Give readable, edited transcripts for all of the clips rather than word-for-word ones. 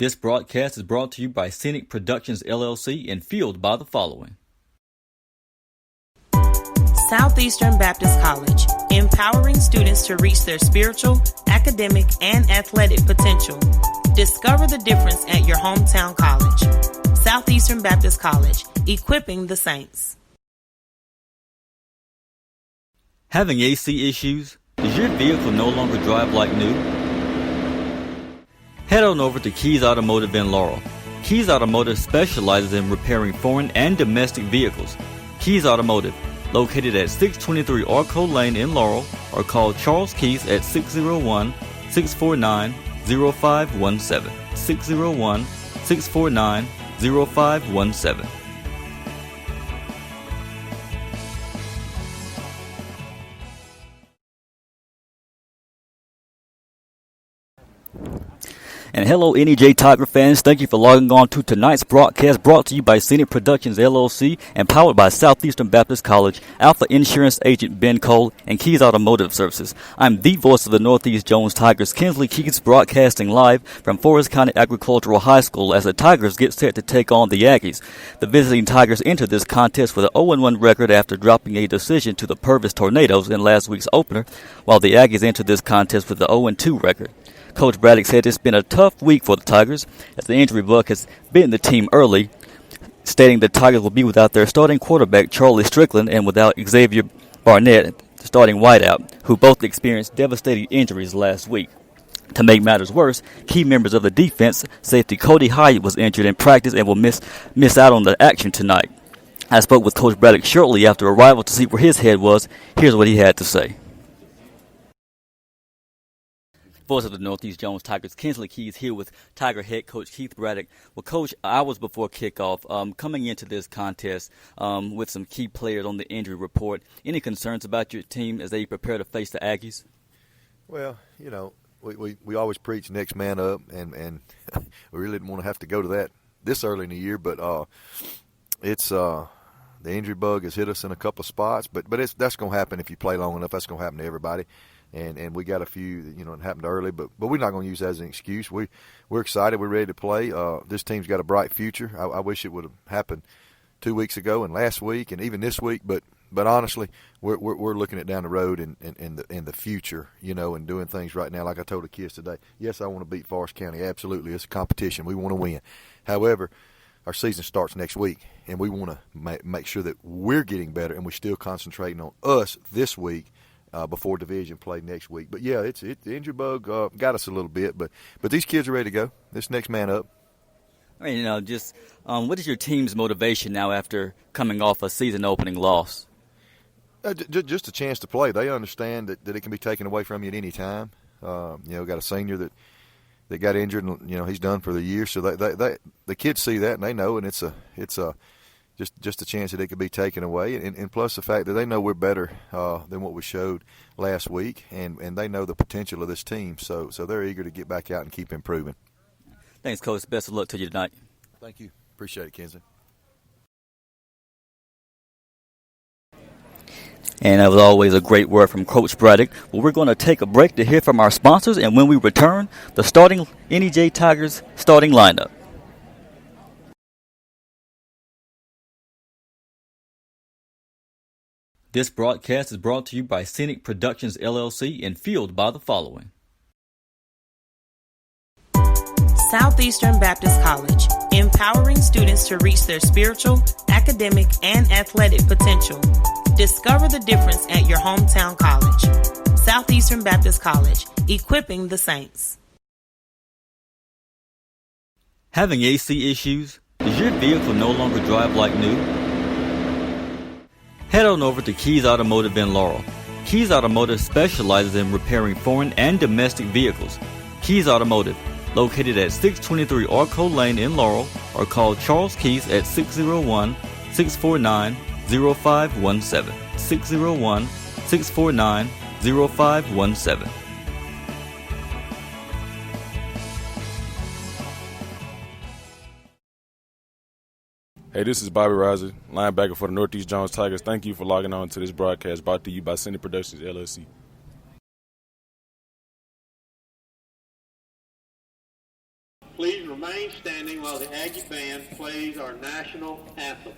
This broadcast is brought to you by Scenic Productions LLC and fueled by the following. Southeastern Baptist College, empowering students to reach their spiritual, academic, and athletic potential. Discover the difference at your hometown college. Southeastern Baptist College, equipping the saints. Having AC issues? Does your vehicle no longer drive like new? Head on over to Keys Automotive in Laurel. Keys Automotive specializes in repairing foreign and domestic vehicles. Keys Automotive, located at 623 Arco Lane in Laurel, or call Charles Keys at 601-649-0517. 601-649-0517. And hello, NEJ Tiger fans. Thank you for logging on to tonight's broadcast, brought to you by Scenic Productions LLC and powered by Southeastern Baptist College, Alpha Insurance Agent Ben Cole, and Keys Automotive Services. I'm the voice of the Northeast Jones Tigers, Kinsley Keys, broadcasting live from Forest County Agricultural High School as the Tigers get set to take on the Aggies. The visiting Tigers enter this contest with an 0-1 record after dropping a decision to the Purvis Tornadoes in last week's opener, while the Aggies enter this contest with an 0-2 record. Coach Braddock said it's been a tough week for the Tigers as the injury bug has bitten the team early, stating the Tigers will be without their starting quarterback Charlie Strickland and without Xavier Barnett, the starting wideout, who both experienced devastating injuries last week. To make matters worse, key members of the defense, safety Cody Hyatt was injured in practice and will miss out on the action tonight. I spoke with Coach Braddock shortly after arrival to see where his head was. Here's what he had to say. Voice of the Northeast Jones Tigers, Kinsley Keys here with Tiger head coach Keith Braddock. Well, Coach, hours before kickoff, coming into this contest with some key players on the injury report, any concerns about your team as they prepare to face the Aggies? Well, you know, we always preach next man up, and we really didn't want to have to go to that this early in the year, but it's the injury bug has hit us in a couple of spots, but that's going to happen if you play long enough. That's going to happen to everybody. And we got a few, you know, it happened early, but we're not going to use that as an excuse. We're excited. We're ready to play. This team's got a bright future. I wish it would have happened 2 weeks ago and last week and even this week. But honestly, we're looking at down the road and the future, you know, and doing things right now. Like I told the kids today, yes, I want to beat Forest County. Absolutely, it's a competition. We want to win. However, our season starts next week, and we want to make sure that we're getting better, and we're still concentrating on us this week. Before division play next week. But, yeah, the injury bug got us a little bit. But these kids are ready to go. This next man up. I mean, you know, just what is your team's motivation now after coming off a season-opening loss? Just a chance to play. They understand that it can be taken away from you at any time. You know, got a senior that got injured, and, you know, he's done for the year. So the kids see that, and they know, and it's a just a chance that it could be taken away, and plus the fact that they know we're better than what we showed last week, and they know the potential of this team, so they're eager to get back out and keep improving. Thanks, Coach. Best of luck to you tonight. Thank you. Appreciate it, Kinsley. And that was always a great word from Coach Braddock. Well, we're going to take a break to hear from our sponsors, and when we return, the starting NEJ Tigers starting lineup. This broadcast is brought to you by Scenic Productions LLC and fueled by the following. Southeastern Baptist College, empowering students to reach their spiritual, academic, and athletic potential. Discover the difference at your hometown college. Southeastern Baptist College, equipping the saints. Having AC issues? Does your vehicle no longer drive like new? Head on over to Keys Automotive in Laurel. Keys Automotive specializes in repairing foreign and domestic vehicles. Keys Automotive, located at 623 Arco Lane in Laurel, or call Charles Keys at 601-649-0517. 601-649-0517. Hey, this is Bobby Riser, linebacker for the Northeast Jones Tigers. Thank you for logging on to this broadcast brought to you by Scenic Productions LLC. Please remain while the Aggie band plays our national anthem.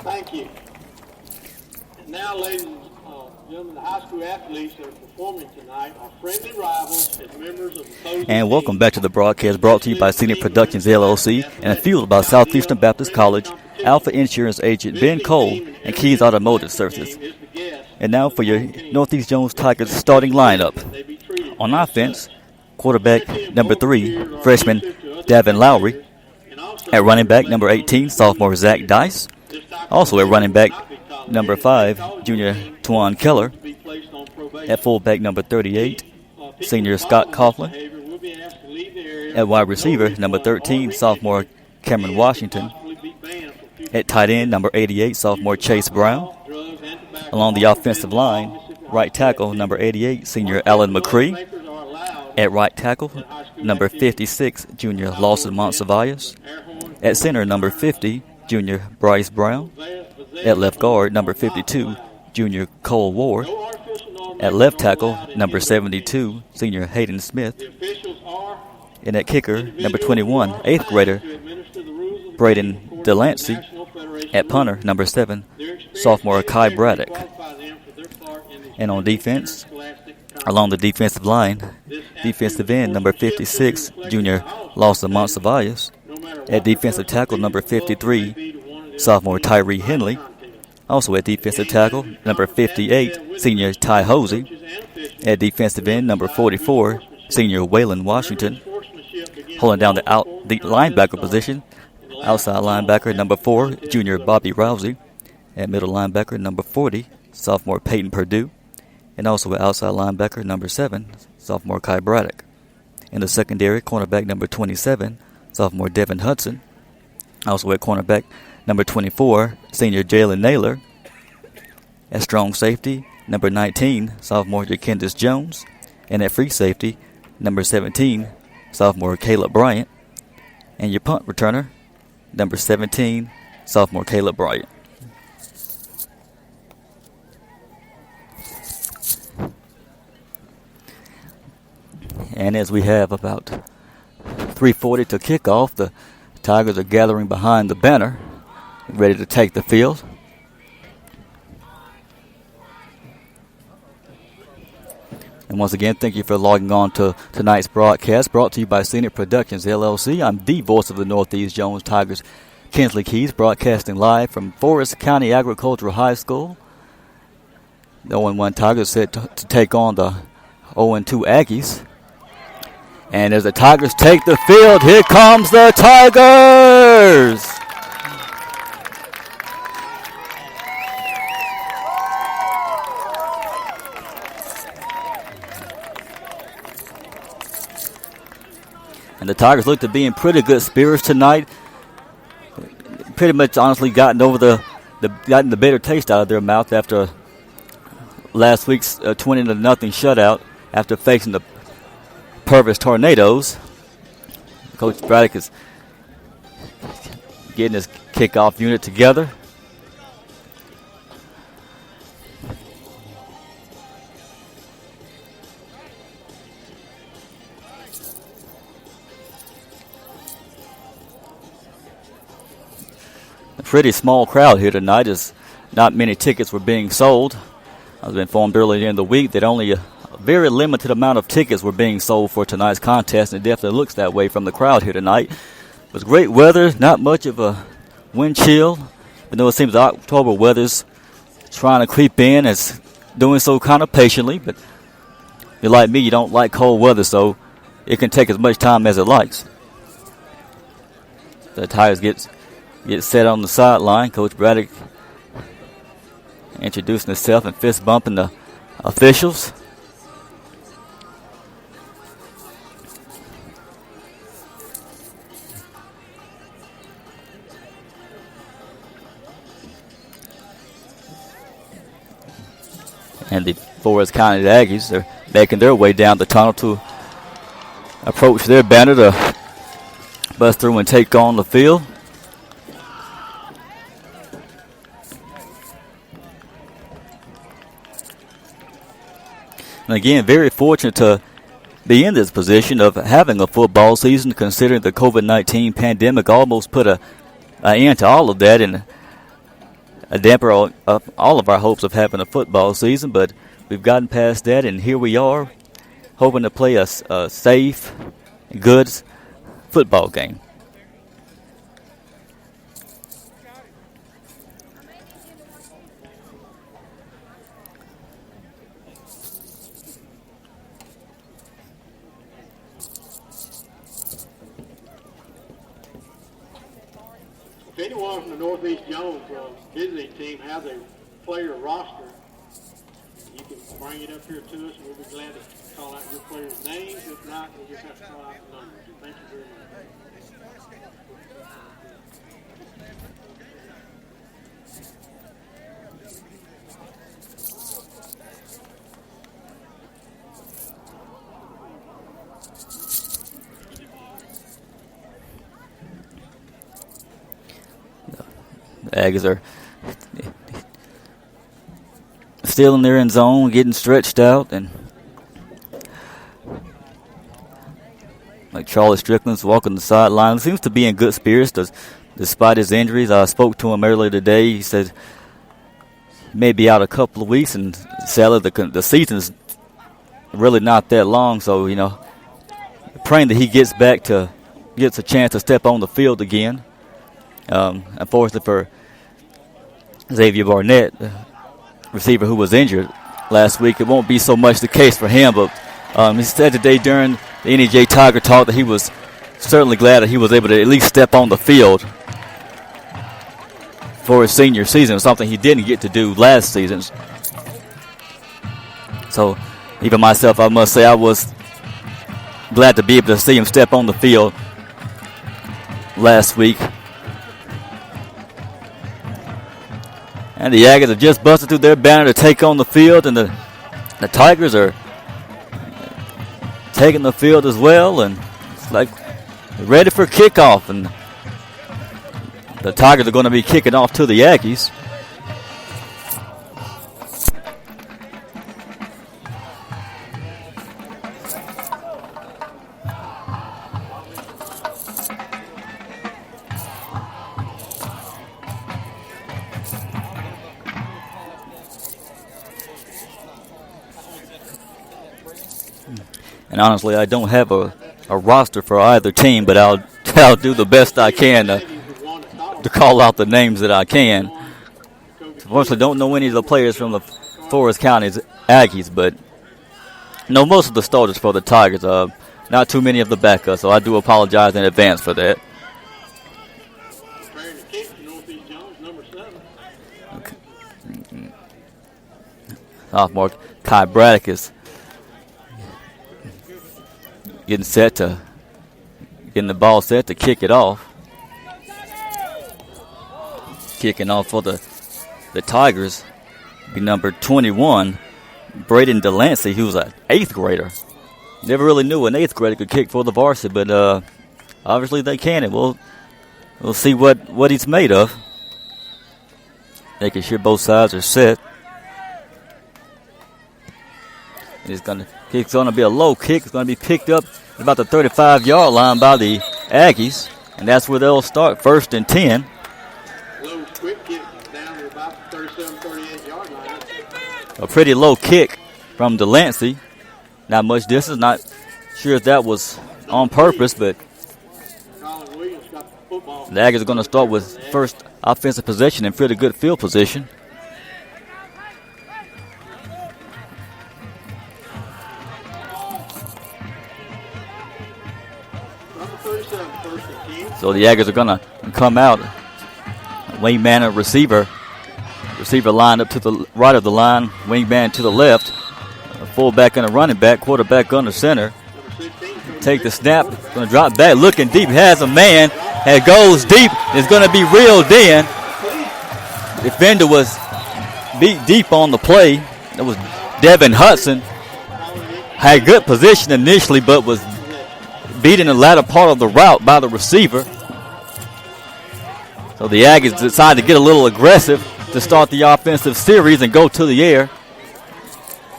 Thank you. And now, ladies and gentlemen, the high school athletes that are performing tonight are friendly rivals as members of opposing And welcome teams. back to the broadcast brought to you by Scenic Productions LLC and fueled by Southeastern Baptist College, Alpha Insurance Agent Ben Cole, and Keys Automotive Services. And now for your Northeast Jones Tigers starting lineup. On offense, quarterback number 3, freshman Davin Lowry. At running back number 18, sophomore Zach Dice. Also at running back number 5, junior Twan Keller. At fullback number 38, senior Scott Coughlin. At wide receiver number 13, sophomore Cameron Washington. At tight end number 88, sophomore Chase Brown. Along the offensive line, right tackle number 88, senior Alan McCree. At right tackle number 56, junior Lawson Monsavias. At center number 50, junior Bryce Brown. At left guard number 52, junior Cole Ward. At left tackle number 72, senior Hayden Smith. And at kicker number 21, 8th grader Braden Delancey. At punter number 7, sophomore Kai Braddock. And on defense, along the defensive line, defensive end number 56, junior Lawson Monsavias. At defensive tackle number 53, sophomore Tyree Henley. Also at defensive tackle number 58, senior Ty Hosey. At defensive end number 44, senior Waylon Washington. Holding down the linebacker position, outside linebacker number 4, junior Bobby Rousey. At middle linebacker number 40, sophomore Peyton Perdue. And also at outside linebacker number 7, sophomore Kai Braddock. In the secondary, cornerback number 27, sophomore Devin Hudson. Also at cornerback number 24, senior Jalen Naylor. At strong safety, number 19, sophomore Jackendis Jones. And at free safety, number 17, sophomore Caleb Bryant. And your punt returner, number 17, sophomore Caleb Bryant. And as we have about 3:40 to kick off, the Tigers are gathering behind the banner, ready to take the field. And once again, thank you for logging on to tonight's broadcast, brought to you by Scenic Productions LLC. I'm the voice of the Northeast Jones Tigers, Kinsley Keys, broadcasting live from Forest County Agricultural High School. The 0-1 Tigers set to take on the 0-2 Aggies. And as the Tigers take the field, here comes the Tigers! And the Tigers look to be in pretty good spirits tonight. Pretty much honestly gotten over gotten the bitter taste out of their mouth after last week's 20-0 shutout after facing the Purvis Tornadoes. Coach Braddock is getting his kickoff unit together. pretty small crowd here tonight, as not many tickets were being sold. I was informed earlier in the week that only a very limited amount of tickets were being sold for tonight's contest, and it definitely looks that way from the crowd here tonight. It was great weather, not much of a wind chill. But no, it seems October weather's trying to creep in. It's doing so kind of patiently, but if you're like me, you don't like cold weather, so it can take as much time as it likes. The Tigers get set on the sideline. Coach Braddock introducing himself and fist bumping the officials. And the Forest County Aggies are making their way down the tunnel to approach their banner to bust through and take on the field. And again, very fortunate to be in this position of having a football season, considering the COVID-19 pandemic almost put an end to all of that and a damper all of our hopes of having a football season. But we've gotten past that, and here we are, hoping to play a safe, good football game. If anyone from the Northeast Jones visiting team has a player roster, you can bring it up here to us, and we'll be glad to call out your players' names. If not, we'll just have to call out the numbers. Thank you very much. The Aggies are still in their end zone, getting stretched out, and like Charlie Strickland's walking the sideline. Seems to be in good spirits despite his injuries. I spoke to him earlier today. He said he may be out a couple of weeks, and sadly the season's really not that long. So, praying that he gets a chance to step on the field again. Unfortunately for Xavier Barnett, receiver who was injured last week, it won't be so much the case for him. But he said today during the NEJ Tiger Talk that he was certainly glad that he was able to at least step on the field for his senior season, something he didn't get to do last season. So even myself, I must say, I was glad to be able to see him step on the field last week. And the Aggies have just busted through their banner to take on the field, and the Tigers are taking the field as well, and it's like they're ready for kickoff, and the Tigers are going to be kicking off to the Aggies. And honestly, I don't have a roster for either team, but I'll do the best I can to call out the names that I can. Unfortunately, don't know any of the players from the Forest County's Aggies, but know most of the starters for the Tigers. Not too many of the backups, so I do apologize in advance for that. Okay. Sophomore Kai Braddock is getting the ball set to kick it off. Kicking off for the Tigers be number 21, Braden Delancey, who's an 8th grader. Never really knew an 8th grader could kick for the varsity, but obviously they can, and we'll see what he's made of. Making sure both sides are set. It's going to be a low kick. It's going to be picked up at about the 35-yard line by the Aggies, and that's where they'll start, 1st and 10. Low A pretty low kick from Delancey. Not much distance. Not sure if that was on purpose, but Colin Williams got the football. the Aggies are going to start with first offensive possession and pretty good field position. Number 37, first and 10. So the Aggies are going to come out. Wingman and receiver. Receiver lined up to the right of the line. Wingman to the left. A fullback and a running back. Quarterback under center. Take the snap. Going to drop back. Looking deep. Has a man. It goes deep. It's going to be reeled in. Defender was beat deep on the play. That was Devin Hudson. Had good position initially, but was beat in the latter part of the route by the receiver. So the Aggies decided to get a little aggressive to start the offensive series and go to the air.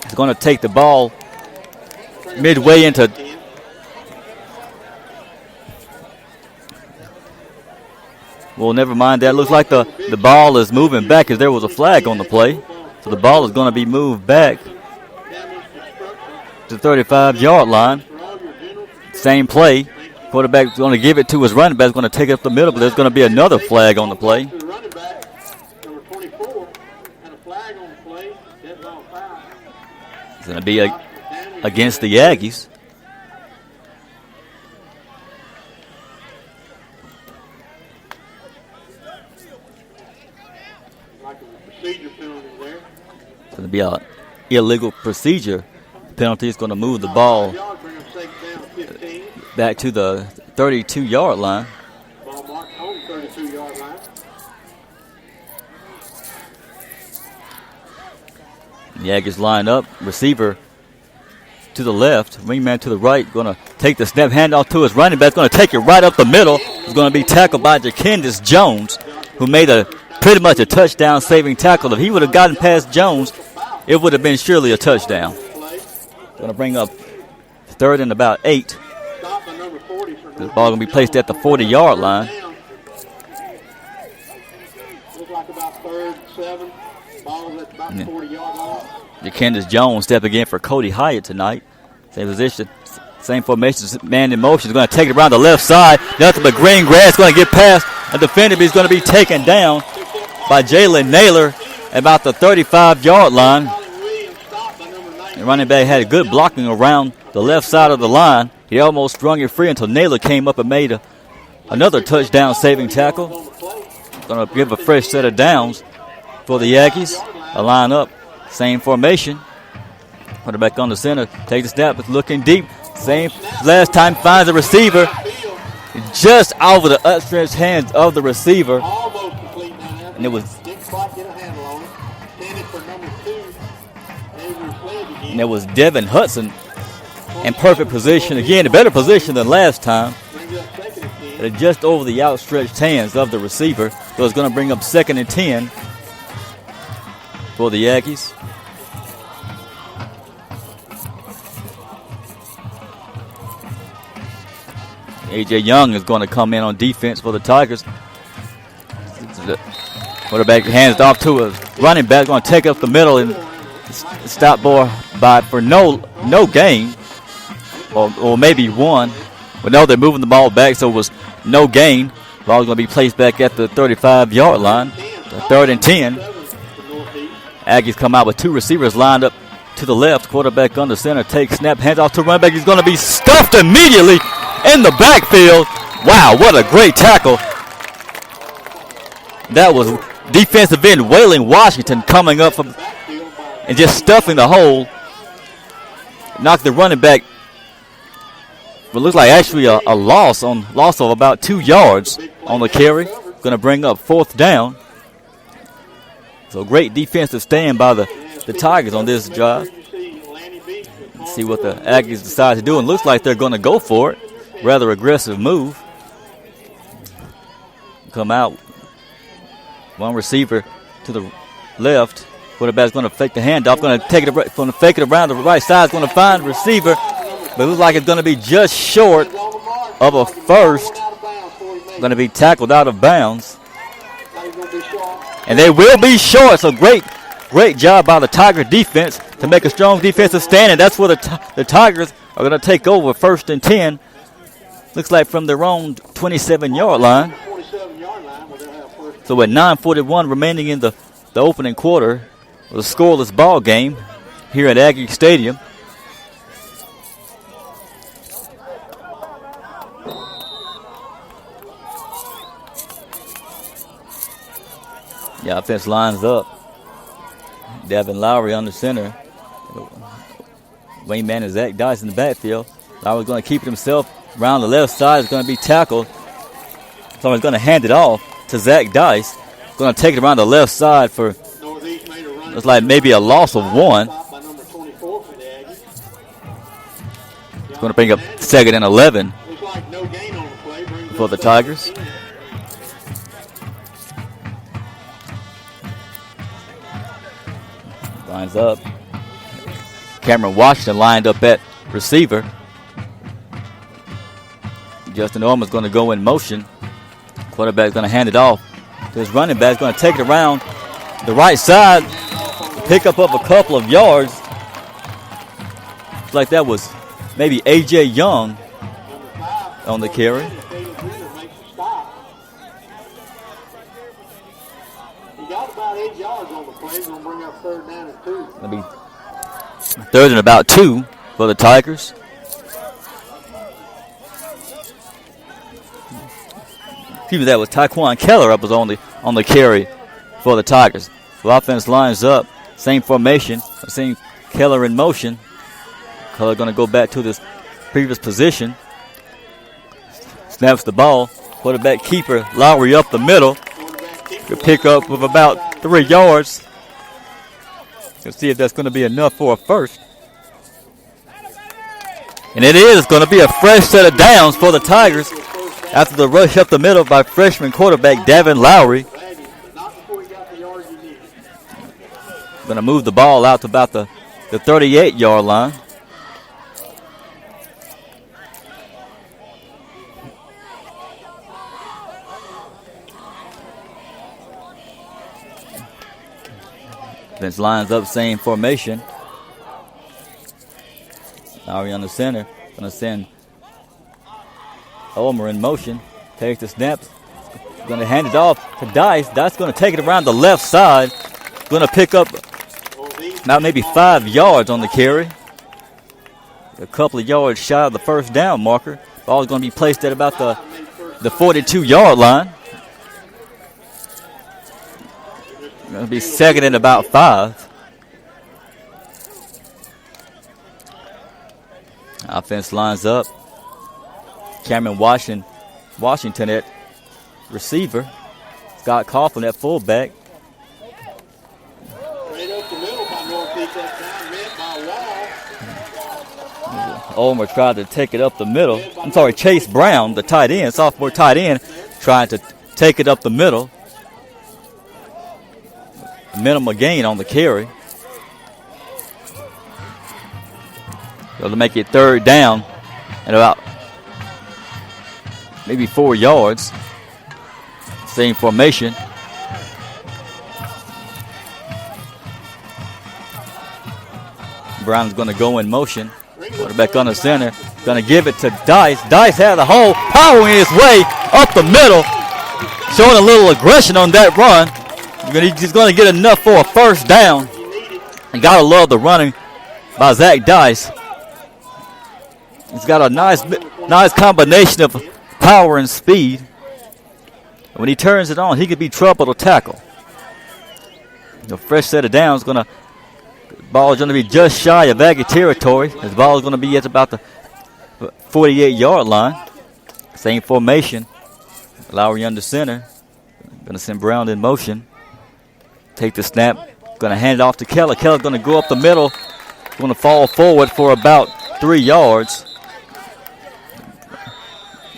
He's going to take the ball midway into well, never mind that. Looks like the ball is moving back as there was a flag on the play. So the ball is going to be moved back to the 35-yard line. Same play. Quarterback's going to give it to his running back. He's going to take it up the middle, but there's going to be another flag on the play. The running back, number 24, and a flag on the play. Dead ball foul. It's going to be against the Aggies. Like a procedure penalty there. It's going to be an illegal procedure penalty. It's going to move the ball Yard, bring up second down, 15. back to the 32-yard line. Ball marked on 32-yard line. The Aggies line up. Receiver to the left. Wingman to the right. Going to take the snap. Handoff to his running back. Going to take it right up the middle. It's going to be tackled by Jacandis Jones, who made pretty much a touchdown saving tackle. If he would have gotten past Jones, it would have been surely a touchdown. Going to bring up third and about 8. Stop by number 40 for The ball going to be placed at the 40-yard line. Looks like about third, 7. Ball at about the 40-yard line. Jacandis Jones stepping in for Cody Hyatt tonight. Same position, same formation, man in motion. He's going to take it around the left side. Nothing but green grass. Going to get past a defender, but he's going to be taken down by Jalen Naylor at about the 35-yard line. The running back had a good blocking around the left side of the line. He almost sprung it free until Naylor came up and made another touchdown saving tackle. Going to give a fresh set of downs for the Aggies. A line up, same formation. Quarterback on the center, takes the snap, it's looking deep. Same last time, finds the receiver. Just over the outstretched hands of the receiver. Almost complete now. And it was Didn't quite get a handle on it. Intended for number 2. Avery Sledge again. And it was Devin Hudson in perfect position. Again, a better position than last time. Brings up second and 10. But just over the outstretched hands of the receiver. So it's going to bring up second and 10 for the Aggies. A.J. Young is going to come in on defense for the Tigers. The quarterback hands off to a running back. Going to take up the middle and stop by for no gain. Or maybe one. But no, they're moving the ball back, so it was no gain. Ball is going to be placed back at the 35-yard line. The third and 10. Aggies come out with 2 receivers lined up to the left. Quarterback under center. Takes snap. Hands off to running back. He's going to be stuffed immediately in the backfield. Wow, what a great tackle. That was defensive end Waylon Washington coming up and just stuffing the hole. Knocked the running back. But looks like actually a loss of about 2 yards on the carry. Going to bring up 4th down. So great defensive stand by the Tigers on this drive. See what the Aggies decide to do. And looks like they're going to go for it. Rather aggressive move. Come out. One receiver to the left. Quarterback's going to fake the handoff. Going to fake it around the right side. Going to find the receiver. But it looks like it's going to be just short of a first. Going to be tackled out of bounds. And they will be short. So great great job by the Tiger defense to make a strong defensive stand, and that's where the Tigers are going to take over 1st and 10. Looks like from their own 27-yard line. 27-yard line where they'll have first. So with 9:41 remaining in the opening quarter, it was a scoreless ball game here at Aggie Stadium. The offense lines up. Devin Lowry on the center. Wayne Mann and Zach Dice in the backfield. Lowry's going to keep it himself around the left side. It's going to be tackled. Someone's going to hand it off to Zach Dice. Going to take it around the left side for, it's like maybe a loss of 1. It's going to bring up 2nd and 11 for the Tigers. Lines up. Cameron Washington lined up at receiver. Justin Orman's going to go in motion. Quarterback's going to hand it off to his running back. He's going to take it around the right side. Pick up a couple of yards. It's like that was maybe A.J. Young on the carry. He got about 8 yards on the play. He's going to bring up 3rd down and 2. It'll be 3rd and about 2 for the Tigers. Excuse me, that was Tyquan Keller up was on the carry for the Tigers. The offense lines up, same formation. I've seen Keller in motion. Keller going to go back to this previous position. Snaps the ball. Quarterback keeper Lowry up the middle. Good pick up of about 3 yards. Let's see if that's going to be enough for a first. And it is going to be a fresh set of downs for the Tigers after the rush up the middle by freshman quarterback Davin Lowry. Going to move the ball out to about the 38-yard line. Vince lines up, same formation. Lowry on the center. Going to send Ulmer in motion. Takes the snaps. Going to hand it off to Dice. Dice going to take it around the left side. Going to pick up about maybe 5 yards on the carry. A couple of yards shy of the first down marker. Ball is going to be placed at about the 42-yard line. Going to be 2nd and about 5. Offense lines up. Cameron Washington at receiver. Scott Coughlin at fullback. Right up the middle by Northeast that time, met by Wall. Ulmer tried to take it up the middle. I'm sorry, Chase Brown, the tight end, sophomore tight end, trying to take it up the middle. Minimal gain on the carry. So to make it 3rd down and about maybe 4 yards. Same formation. Brown's going to go in motion. Quarterback on the center. Going to give it to Dice. Dice had the hole, powering his way up the middle. Showing a little aggression on that run. He's going to get enough for a first down. And got to love the running by Zach Dice. He's got a nice combination of power and speed. When he turns it on, he could be trouble to tackle. The fresh set of downs ball is going to be just shy of Aggie territory. His ball is going to be at about the 48-yard line. Same formation. Lowry under center. Going to send Brown in motion. Take the snap. Going to hand it off to Keller. Keller's going to go up the middle. Going to fall forward for about 3 yards.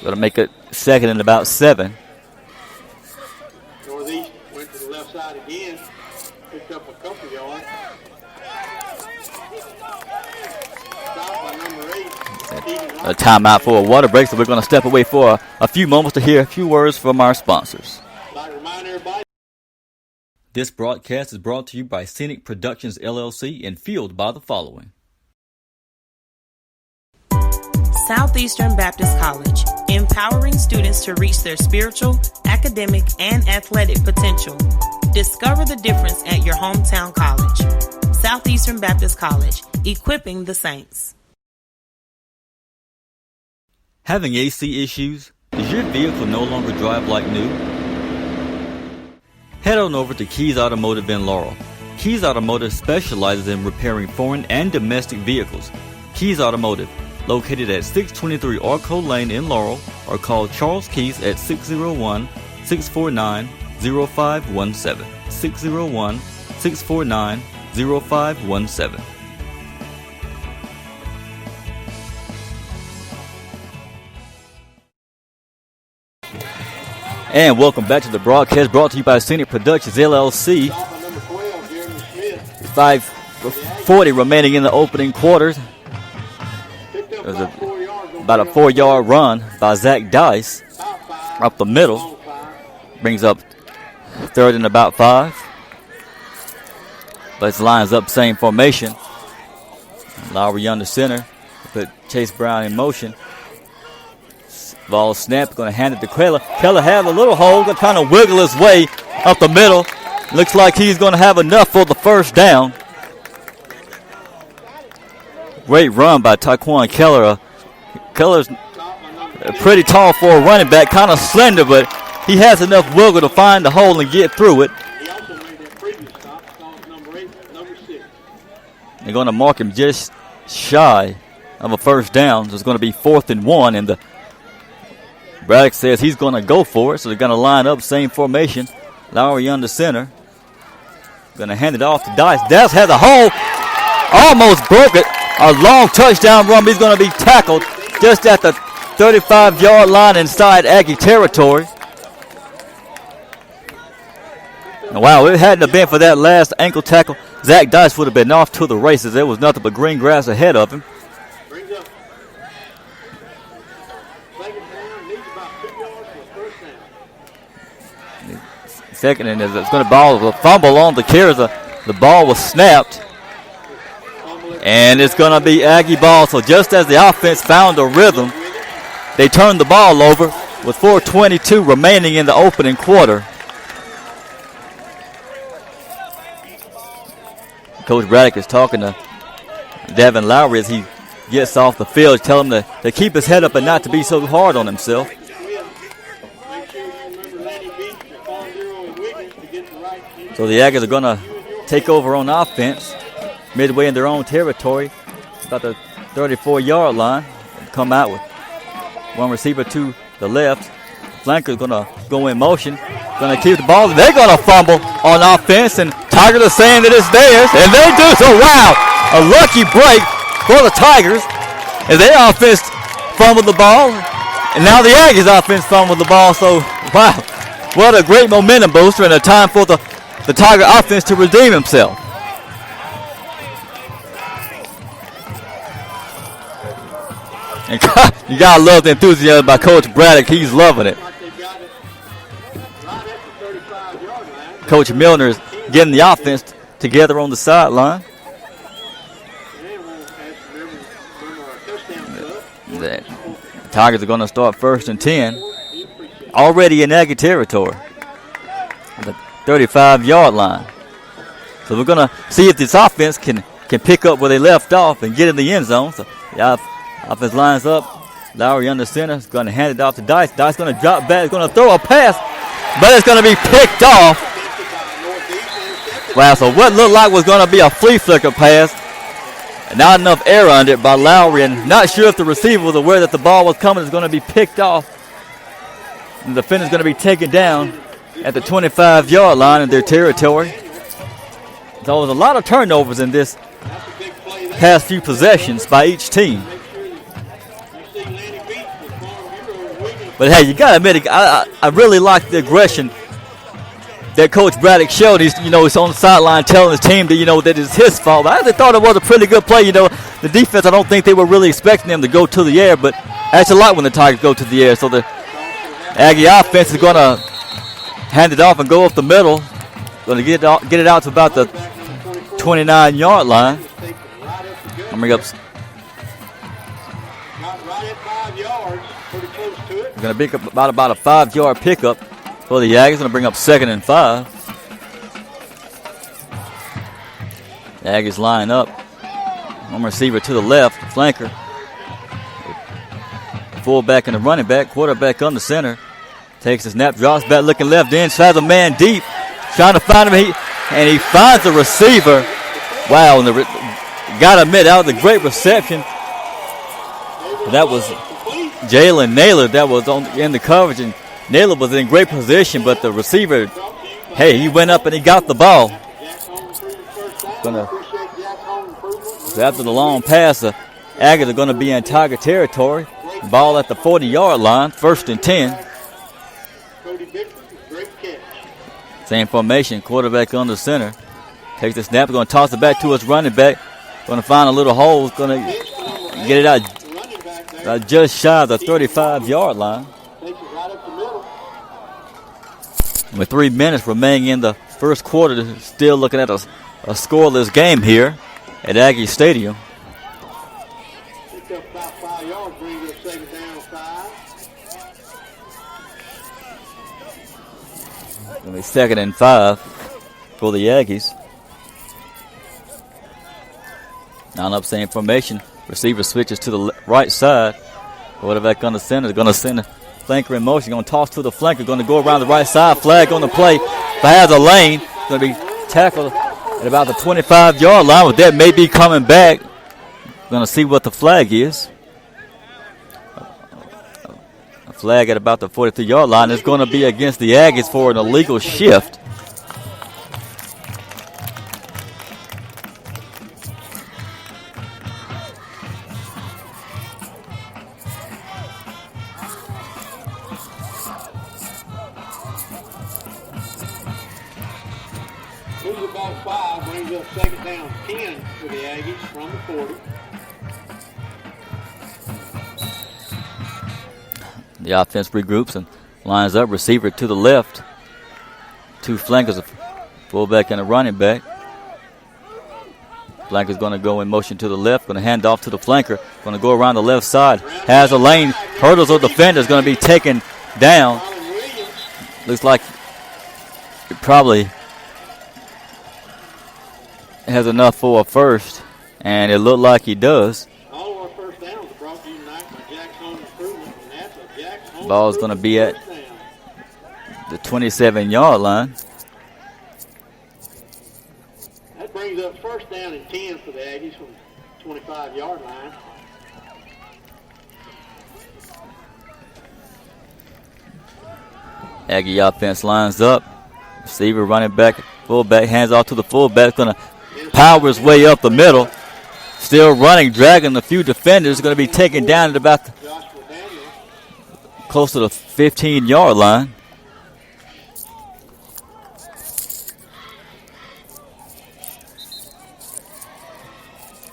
Going to make it 2nd and about 7. Northeast went to the left side again. Picked up a couple yards. Stopped by number 8. A timeout for a water break, so we're going to step away for a few moments to hear a few words from our sponsors. I'd like to remind everybody. This broadcast is brought to you by Scenic Productions LLC and fueled by the following. Southeastern Baptist College, empowering students to reach their spiritual, academic, and athletic potential. Discover the difference at your hometown college. Southeastern Baptist College, equipping the saints. Having AC issues? Does your vehicle no longer drive like new? Head on over to Keys Automotive in Laurel. Keys Automotive specializes in repairing foreign and domestic vehicles. Keys Automotive, located at 623 Arco Lane in Laurel, or call Charles Keys at 601-649-0517. 601-649-0517. And welcome back to the broadcast brought to you by Scenic Productions LLC. 5:40 remaining in the opening quarters. There's about a 4-yard run by Zach Dice up the middle. Brings up third and about 5. But it lines up same formation. Lowry under center. Put Chase Brown in motion. Ball snapped, going to hand it to Keller. Keller has a little hole, trying to wiggle his way up the middle. Looks like he's going to have enough for the first down. Great run by Taquan Keller. Keller's pretty tall for a running back, kind of slender, but he has enough wiggle to find the hole and get through it. He also made that previous stop, number 6. They're going to mark him just shy of a first down. So it's going to be 4th and 1, and the Braddock says he's going to go for it, so they're going to line up, same formation. Lowry under center. Going to hand it off to Dice. Dice has a hole. Almost broke it. A long touchdown run. He's going to be tackled just at the 35-yard line inside Aggie territory. Wow, if it hadn't have been for that last ankle tackle, Zach Dice would have been off to the races. There was nothing but green grass ahead of him. Brings up second down, needs about 2 yards for a first down. Second, and it's going to ball a fumble on the carry. The ball was snapped, and it's going to be Aggie ball. So just as the offense found a rhythm, they turned the ball over with 4:22 remaining in the opening quarter. Coach Braddock is talking to Devin Lowry as he gets off the field, tell him to keep his head up and not to be so hard on himself. Make sure you remember Lanny Beach, the 4-0 in Wiggins to get the right. So the Aggies are going to take over on offense midway in their own territory, about the 34-yard line. Come out with one receiver to the left. Flanker is going to go in motion, going to keep the ball. They're going to fumble on offense, and Tigers are saying that it's theirs, and they do. So, wow, a lucky break for the Tigers as their offense fumbled the ball, and now the Aggies offense fumbled the ball. So, wow, what a great momentum booster and a time for the Tiger offense to redeem himself. And you gotta love the enthusiasm by Coach Braddock. He's loving it. Coach Milner is getting the offense together on the sideline. The Tigers are going to start 1st and 10. Already in Aggie territory. The 35-yard line. So we're going to see if this offense can pick up where they left off and get in the end zone. So the offense lines up. Lowry under center is going to hand it off to Dice. Dice going to drop back. He's going to throw a pass, but it's going to be picked off. Wow, so what looked like was going to be a flea flicker pass. Not enough air under it by Lowry, and not sure if the receiver was aware that the ball was coming. It's going to be picked off. And the defender's going to be taken down at the 25-yard line in their territory. So there was a lot of turnovers in this past few possessions by each team. But hey, you got to admit, I really like the aggression that Coach Braddock showed. He's on the sideline telling his team that, that it's his fault. But I actually thought it was a pretty good play. The defense, I don't think they were really expecting them to go to the air, but I actually like when the Tigers go to the air. So the Aggie offense is going to hand it off and go up the middle Going to get it out to about the 29-yard line. I'm bring up. We're going to pick up about a 5-yard pickup for the Aggies. Going to bring up 2nd and 5. The Aggies line up. One receiver to the left, flanker. Fullback and the running back. Quarterback on the center. Takes the snap, drops back, looking left in. Tries a man deep. Trying to find him. And he finds the receiver. Wow. And gotta admit, that was a great reception. That was Jalen Naylor that was in the coverage. And Naylor was in great position, but the receiver, hey, he went up and he got the ball. So after the long pass, the Aggies are going to be in Tiger territory. Ball at the 40-yard line, 1st and 10. Same formation, quarterback on the center. Takes the snap, going to toss it back to his running back. Going to find a little hole, going to get it out just shy of the 35-yard line. With 3 minutes remaining in the first quarter, still looking at a scoreless game here at Aggie Stadium. Picked up about 5 yards, brings up 2nd down 5. Going to be 2nd and 5 for the Aggies. Now up same formation. Receiver switches to the right side. Quarterback on the center. Going to send a flanker in motion. Going to toss to the flanker. Going to go around the right side. Flag on the play. Has a lane. Going to be tackled at about the 25-yard line. But that may be coming back. Going to see what the flag is. A flag at about the 43-yard line is going to be against the Aggies for an illegal shift. Moves about 5, brings up 2nd down 10 for the Aggies from the 40. The offense regroups and lines up. Receiver to the left. 2 flankers, a fullback and a running back. Flanker's going to go in motion to the left. Going to hand off to the flanker. Going to go around the left side. Has a lane. Hurdles of defenders. Going to be taken down. Looks like it probably has enough for a first. And it looked like he does. All of our first downs brought to you tonight by Jack's Home Improvement, and that's a Jack's Home Ball's going to be at the 27-yard line. That brings up 1st down and 10 for the Aggies from 25-yard line. Aggie offense lines up. Receiver, running back, fullback, hands off to the fullback. Going to power his way up the middle. Still running, dragging a few defenders. Going to be taken down at about close to the 15-yard line.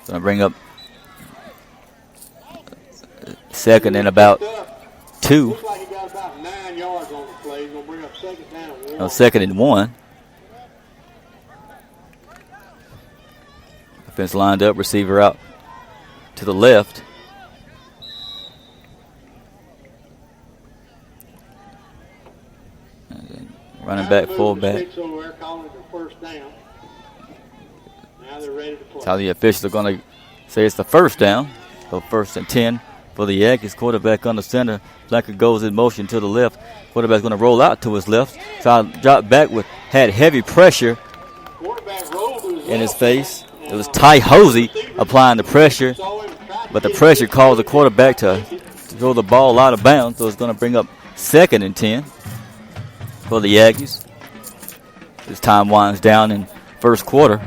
Going to bring up 2nd and about 2. Looks like he got about 9 yards on the play. He's going to bring up 2nd down 1. No, 2nd and 1. Offense lined up, receiver out to the left. Running back, fullback. Now they're ready to play. That's how the officials are going to say it's the 1st down. So 1st and 10 for the Aggies. Quarterback on the center. Flanker goes in motion to the left. Quarterback's going to roll out to his left. Try to drop back had heavy pressure in his face. It was Ty Hosey applying the pressure, but the pressure caused the quarterback to throw the ball out of bounds. So it's going to bring up 2nd and 10 for the Aggies. As time winds down in first quarter.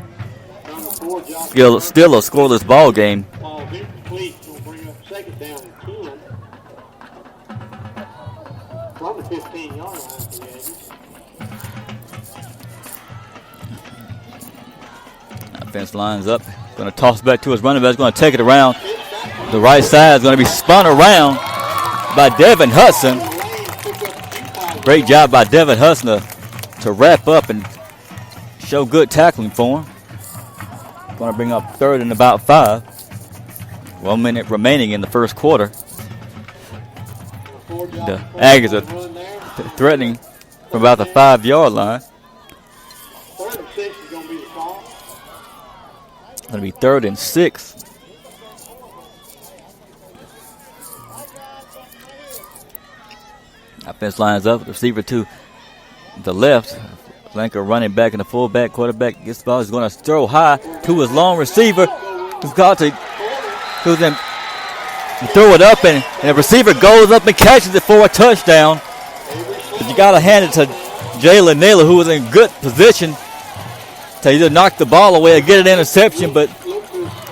Still a scoreless ball game. Ball's incomplete. We'll bring up 2nd down and 10 from the 15-yard line for the Aggies. Offense lines up. Going to toss back to his running back. Going to take it around. The right side is going to be spun around by Devin Hudson. Great job by Devin Hudson to wrap up and show good tackling for him. Going to bring up third and about 5. 1 minute remaining in the first quarter. The Aggies are threatening from about the 5-yard line. 3rd and 6 is going to be the call. Going to be 3rd and 6. Offense lines up. The receiver to the left. Flanker running back and the fullback. Quarterback gets the ball. He's going to throw high to his long receiver. He's got to throw it up, and the receiver goes up and catches it for a touchdown. But you got to hand it to Jalen Naylor, who was in good position to either knock the ball away or get an interception, but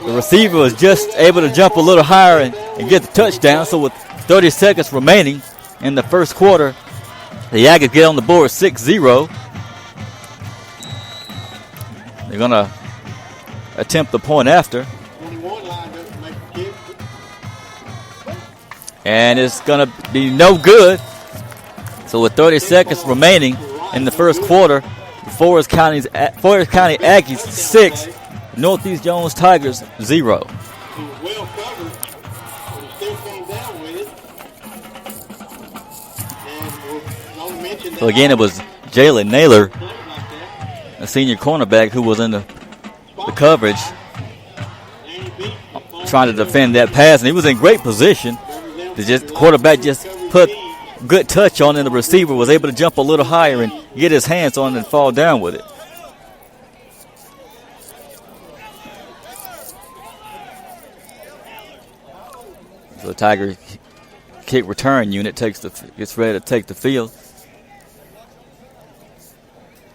the receiver was just able to jump a little higher and get the touchdown. So with 30 seconds remaining in the first quarter, the Aggies get on the board 6-0. They're going to attempt the point after. 21 lined up to make the kick. And it's going to be no good. So with 30 seconds remaining in the first quarter, the Forest County Aggies 6, Northeast Jones Tigers 0. He was well covered, but he still came down with it. And we'll only mention that. So again, it was Jalen Naylor, Plays like that. a senior cornerback, who was in the coverage trying to defend that pass, and he was in great position. The quarterback just put good touch on it, and the receiver was able to jump a little higher and get his hands on it and fall down with it. So the Tiger kick return unit gets ready to take the field.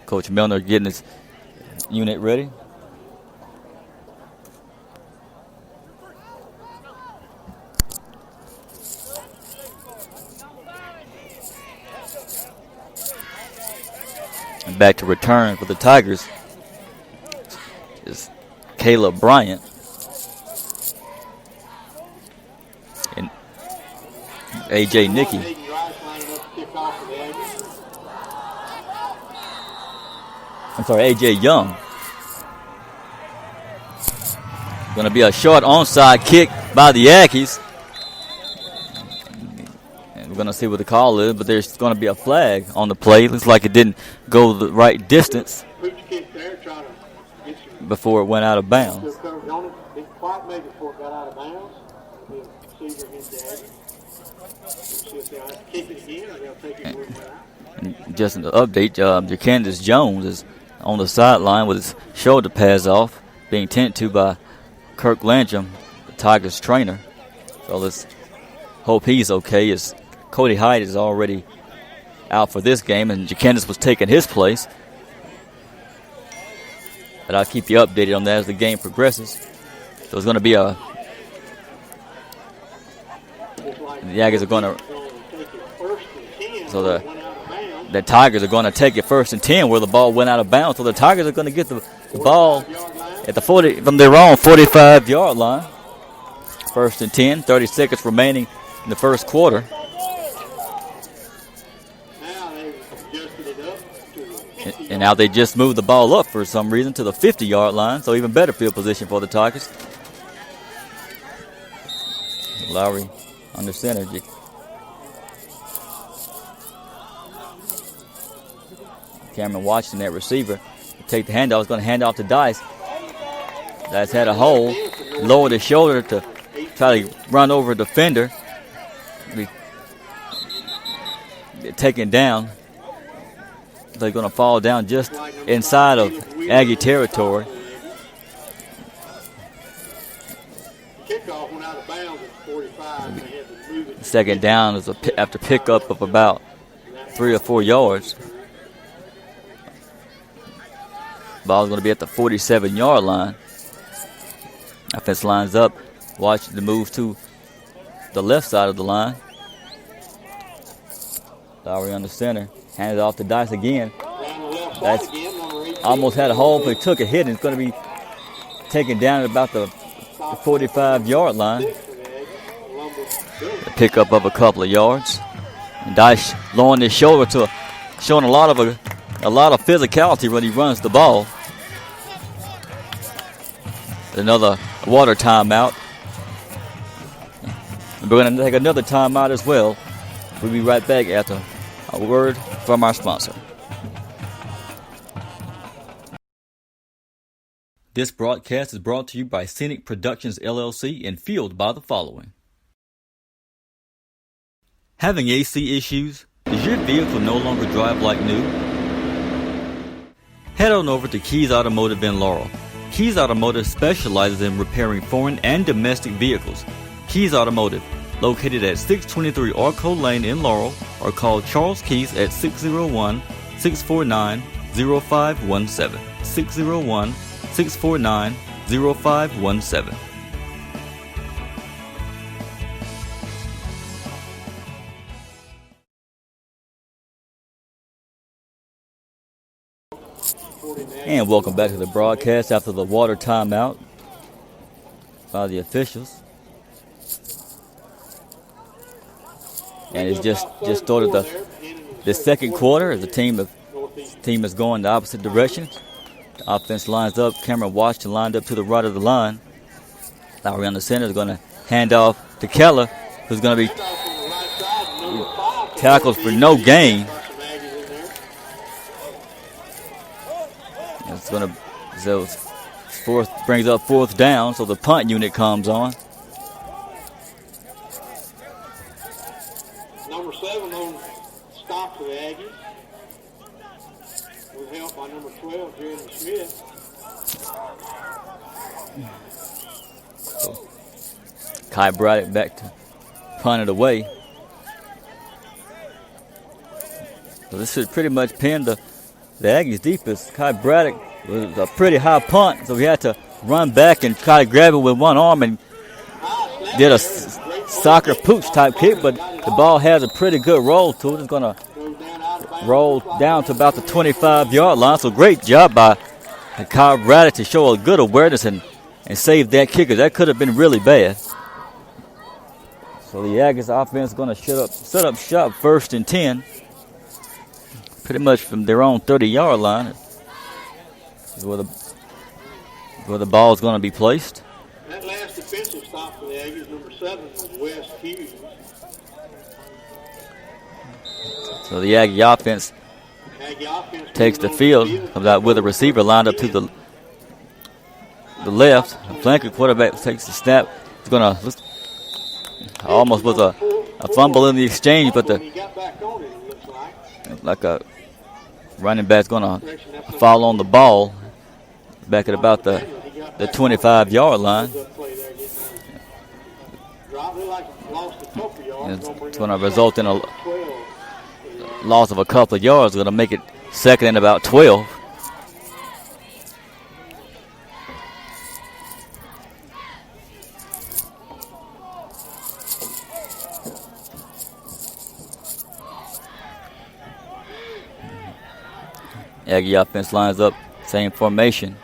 Coach Milner getting his unit ready. And back to return for the Tigers is Caleb Bryant. And A.J. Nicky. I'm sorry, A.J. Young. Going to be a short onside kick by the Aggies. And we're going to see what the call is, but there's going to be a flag on the play. Looks like it didn't go the right distance before it went out of bounds. And just an update, Jacandis Jones is on the sideline with his shoulder pads off, being tended to by Kirk Landrum, the Tigers trainer. So let's hope he's okay, as Cody Hyde is already out for this game, and Jacandis was taking his place. But I'll keep you updated on that as the game progresses. So it's going to be the Aggies are going to, so the Tigers are going to take it 1st and 10 where the ball went out of bounds. So the Tigers are going to get the ball at the 40 from their own 45-yard line. 1st and 10, 30 seconds remaining in the first quarter. And now they just moved the ball up for some reason to the 50-yard line, so even better field position for the Tigers. Lowry under center. Cameron watching that receiver take the handoff. Is going to hand off to Dice. Dice had a hole, lowered his shoulder to try to run over a defender. Taken down. They're going to fall down just inside of Aggie territory. Second down is after pickup of about 3 or 4 yards. Ball's going to be at the 47-yard line. Offense lines up. Watch the move to the left side of the line. Lowry under center. Handed off to Dice again. That's almost had a hole, but he took a hit, and it's going to be taken down at about the 45-yard line. A pickup of a couple of yards. And Dice lowering his shoulder to showing a lot of a lot of physicality when he runs the ball. Another water timeout. We're going to take another timeout as well. We'll be right back after a word from our sponsor. This broadcast is brought to you by Scenic Productions LLC and fueled by the following. Having AC issues? Does your vehicle no longer drive like new? Head on over to Keys Automotive in Laurel. Keys Automotive specializes in repairing foreign and domestic vehicles. Keys Automotive, located at 623 Arco Lane in Laurel, or call Charles Keys at 601-649-0517. 601-649-0517. And welcome back to the broadcast after the water timeout by the officials. And it's just started the second quarter as the team is going the opposite direction. The offense lines up. Cameron Washington lined up to the right of the line. Lowry on the center is going to hand off to Keller, who's going to be tackled for no gain. It's going to brings up fourth down, so the punt unit comes on. Number 7 on stop for the Aggies. With help by number 12, Jeremy Smith. So Kai Braddock back to punt it away. So this should pretty much pin the Aggies defense. Kai Braddock was a pretty high punt, so he had to run back and try to grab it with one arm and did a soccer pooch type kick, but the ball has a pretty good roll to it. It's going to roll down to about the 25-yard line. So great job by Kai Braddock to show a good awareness and save that kicker. That could have been really bad. So the Aggies offense is going to set up shop 1st and 10. Pretty much from their own 30-yard line is where the ball is going to be placed. That last defensive stop for the Aggies, number 7, was Wes Hughes. So the Aggie offense takes the field, comes out with a receiver lined up to the left. Flanker quarterback takes the snap. He's going to almost was a fumble in the exchange, but like a running back's going to fall on the ball back at about the 25-yard line. And it's going to result in a loss of a couple of yards. Going to make it second and about 12. Aggie offense lines up, same formation.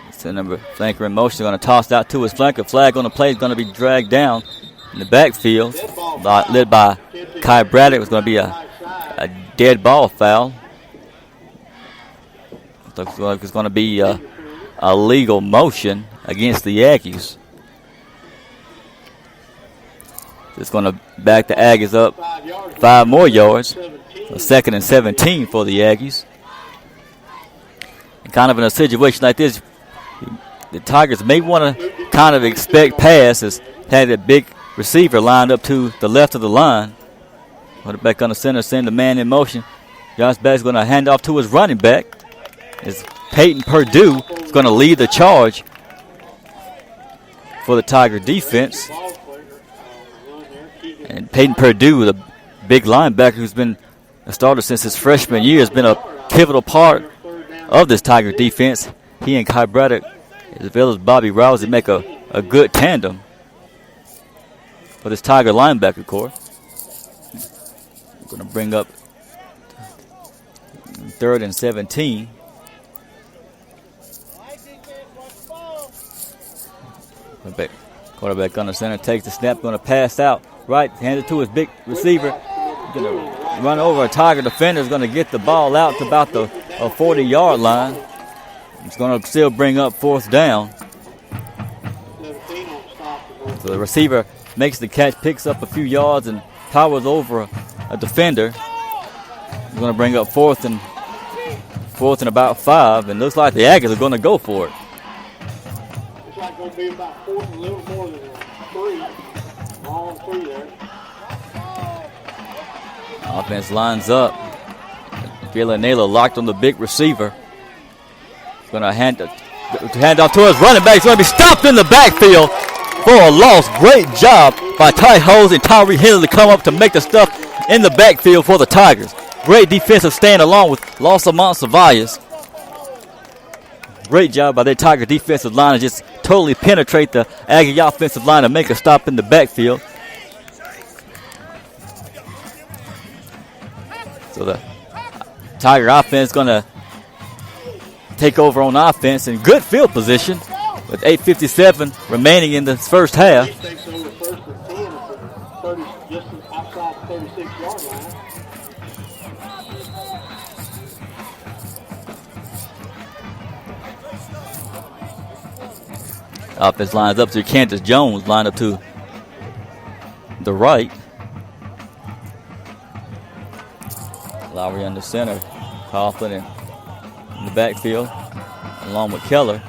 It's the number flanker in motion. Going to toss out to his flanker. Flag on the play is going to be dragged down in the backfield, led by Kai Braddock. It's going to be a dead ball foul. Looks like it's going to be a legal motion against the Aggies. It's going to back the Aggies up 5 more yards. So 2nd and 17 for the Aggies. And kind of in a situation like this, the Tigers may want to kind of expect pass as had a big receiver lined up to the left of the line. Quarterback on the center, send the man in motion. Josh Bass is going to hand off to his running back. As Peyton Purdue is going to lead the charge for the Tiger defense. And Peyton Purdue, the big linebacker who's been a starter since his freshman year, has been a pivotal part of this Tiger defense. He and Kai Braddock, as well as Bobby Rousey, make a good tandem for this Tiger linebacker core. We're going to bring up 3rd and 17. Quarterback on the center takes the snap, going to pass out right, hands it to his big receiver. Going to run over a Tiger defender. Is going to get the ball out to about the 40-yard line. It's going to still bring up 4th down. So the receiver makes the catch, picks up a few yards, and powers over a defender. It's going to bring up 4th and about 5, and looks like the Aggies are going to go for it. Looks like going to be about 4th and a little more than 3. Long 3 there. Offense lines up. Galen Naylor locked on the big receiver. Going to hand off to his running back. He's going to be stopped in the backfield for a loss. Great job by Ty Hose and Tyree Henley to come up to make the stuff in the backfield for the Tigers. Great defensive stand along with Los Monsavalles. Great job by their Tiger defensive line to just totally penetrate the Aggie offensive line and make a stop in the backfield. So the Tiger offense going to take over on offense in good field position with 8:57 remaining in the first half. He takes over 1st and 10 at the 30, just outside the 36-yard line. Offense lines up to Candace Jones, lined up to the right. Lowry under center. Coughlin in the backfield, along with Keller.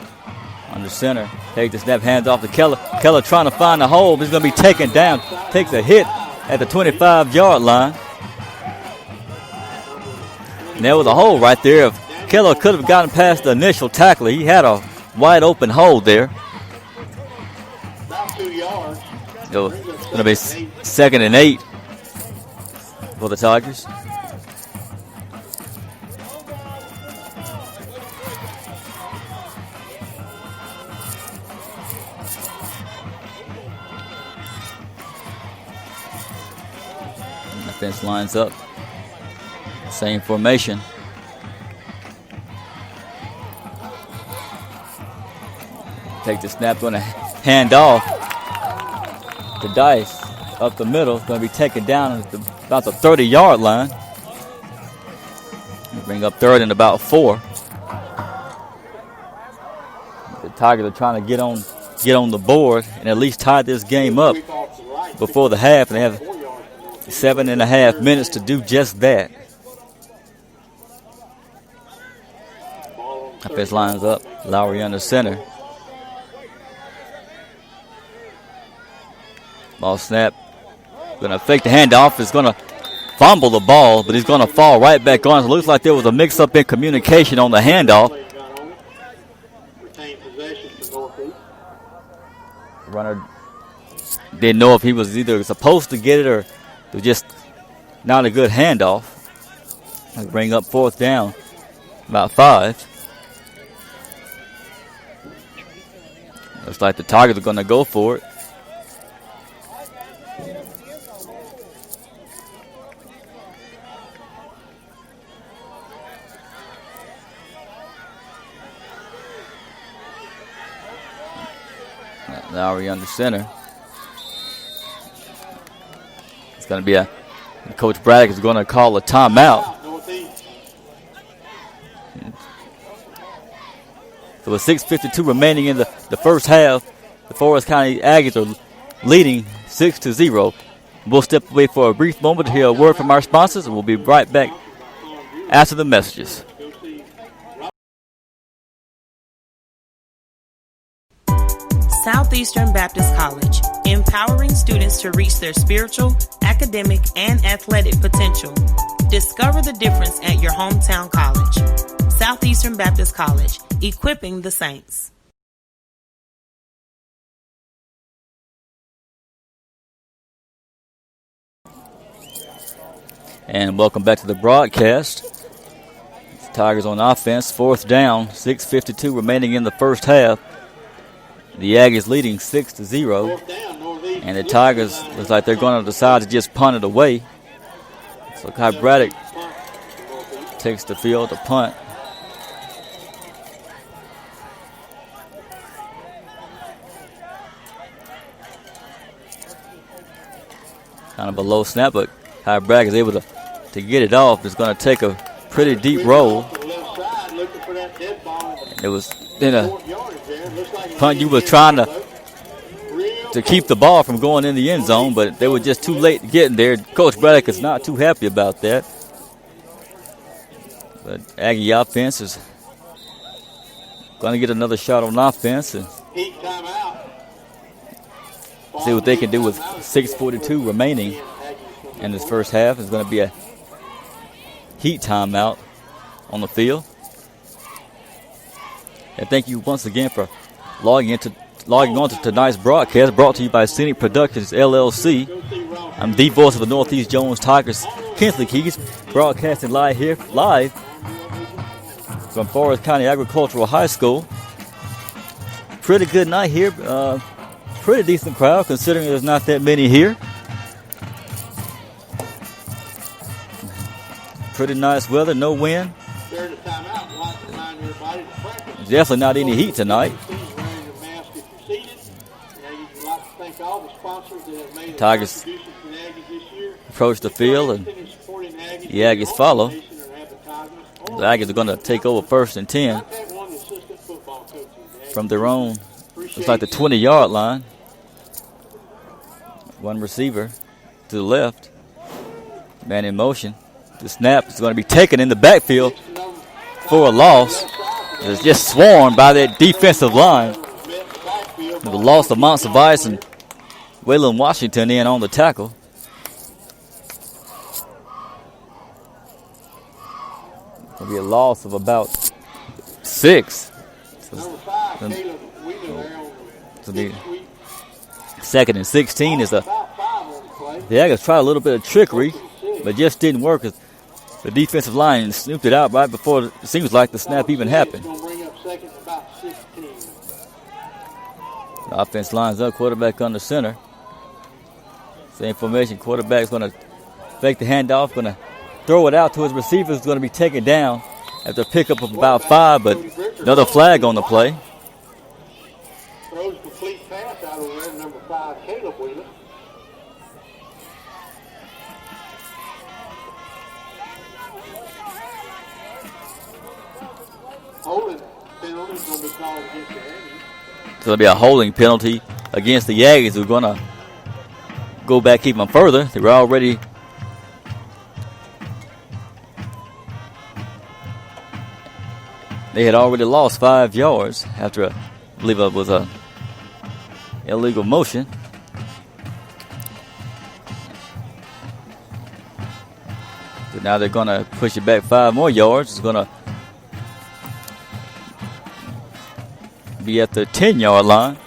Under center. Takes the snap, hands off to Keller. Keller trying to find the hole. He's going to be taken down. Takes a hit at the 25-yard line. And there was a hole right there. If Keller could have gotten past the initial tackle, he had a wide open hole there. About 2 yards. It's going to be 2nd and 8 for the Tigers. Offense lines up. Same formation. Take the snap, going to hand off to Dice up the middle. Going to be taken down at about the 30-yard line. Bring up 3rd and about 4. The Tigers are trying to get on the board and at least tie this game up before the half. And they have 7.5 minutes to do just that. Offense lines up. Lowry under center. Ball snap. Going to fake the handoff. He's going to fumble the ball, but he's going to fall right back on. So it looks like there was a mix-up in communication on the handoff. Runner didn't know if he was either supposed to get it or it was just not a good handoff. Bring up 4th down, about 5. Looks like the Tigers are going to go for it. Lowry under center. It's going to be Coach Braddock is going to call a timeout. So with 6:52 remaining in the first half, the Forest County Aggies are leading 6-0. We'll step away for a brief moment to hear a word from our sponsors, and we'll be right back after the messages. Southeastern Baptist College, empowering students to reach their spiritual, academic, and athletic potential. Discover the difference at your hometown college. Southeastern Baptist College, equipping the saints. And welcome back to the broadcast. Tigers on offense, 4th down, 6:52 remaining in the first half. The Aggies leading 6-0. And the Tigers looks like they're going to decide to just punt it away. So Kai Braddock takes the field to punt. Kind of a low snap, but Kai Braddock is able to to get it off. It's going to take a pretty deep roll. It was in a punt. You were trying to keep the ball from going in the end zone, but they were just too late getting there. Coach Braddock is not too happy about that. But Aggie offense is going to get another shot on offense and see what they can do with 6:42 remaining in this first half. It's going to be a heat timeout on the field. And thank you once again for logging on to tonight's broadcast, brought to you by Scenic Productions, LLC. I'm the voice of the Northeast Jones Tigers, Kinsley Keys, broadcasting live from Forest County Agricultural High School. Pretty good night here. Pretty decent crowd, considering there's not that many here. Pretty nice weather, no wind. Definitely not any heat tonight. Tigers approach the field and the Aggies follow. The Aggies are going to take over 1st and 10 from their own, looks like the 20-yard line. One receiver to the left. Man in motion. The snap is going to be taken in the backfield for a loss. It's just swarmed by that defensive line. The loss of Monsivice and Waylon Washington in on the tackle. It'll be a loss of about 6. So the 2nd and 16 is the Aggies tried a little bit of trickery, but just didn't work. The defensive line snooped it out right before it seems like the snap even happened. The offense lines up, quarterback under center. Same formation, quarterback's going to fake the handoff, going to throw it out to his receivers, who's going to be taken down after a pickup of about 5, but another flag on the play. Throws a complete pass out over there, number 5, Caleb Wheeler. Holding penalty is going to be called against the Aggies. So there'll be a holding penalty against the Aggies, who are going to go back even further. They were already They had already lost 5 yards after, I believe it was a illegal motion. So now they're going to push it back 5 more yards. It's going to be at the 10-yard line.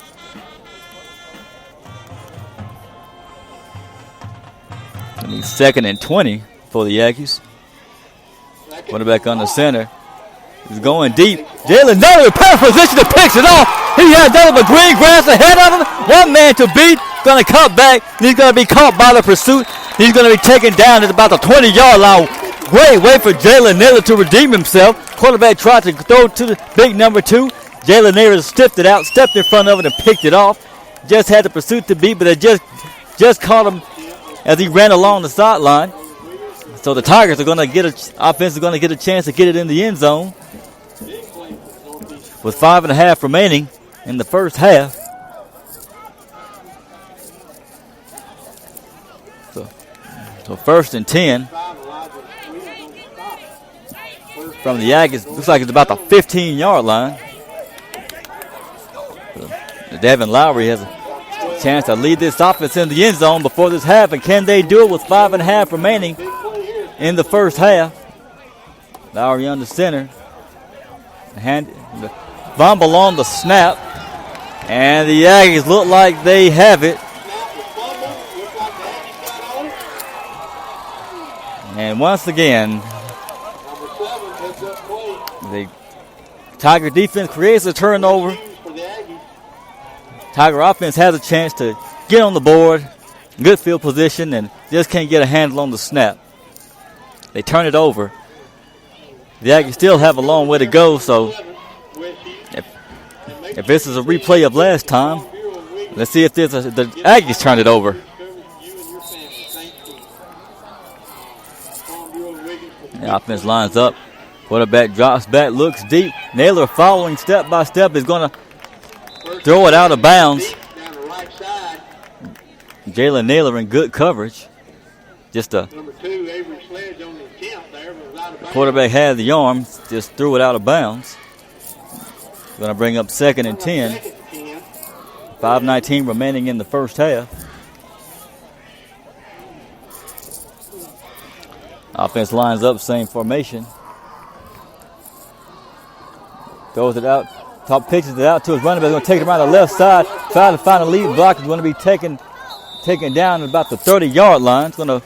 It'll be 2nd and 20 for the Aggies. Quarterback on the center. He's going deep. Jalen Nutter in perfect position to pitch it off. He has Donovan Greengrass ahead of him. One man to beat. Going to cut back. He's going to be caught by the pursuit. He's going to be taken down at about the 20-yard line. Great way for Jalen Naylor to redeem himself. Quarterback tried to throw to the big number 2. Jalen Naylor stiffed it out, stepped in front of it, and picked it off. Just had the pursuit to beat, but it just caught him as he ran along the sideline. So the Tigers are going to offense is going to get a chance to get it in the end zone with 5.5 remaining in the first half. So 1st and 10 from the Aggies. Looks like it's about the 15-yard line. So Devin Lowry has a chance to lead this offense in the end zone before this half, and can they do it with 5.5 remaining in the first half? Lowry under center. The fumble on the snap, and the Aggies look like they have it. And once again, the Tiger defense creates a turnover. Tiger offense has a chance to get on the board, good field position, and just can't get a handle on the snap. They turn it over. The Aggies still have a long way to go, so if this is a replay of last time, let's see if the Aggies turn it over. The offense lines up. Quarterback drops back, looks deep. Naylor following step by step is going to throw it out of bounds. Down the right side. Jalen Naylor in good coverage. Just a Number 2, Avery Sledge on the attempt there, but it was out of bounds. quarterback had the arm, just threw it out of bounds. Going to bring up 2nd and 10. 5:19 remaining in the first half. Offense lines up, same formation. Throws it out. Top pitches it out to his running back. Going to take it around the left side. Try to find a lead block. Is going to be taken down at about the 30-yard line. It's going to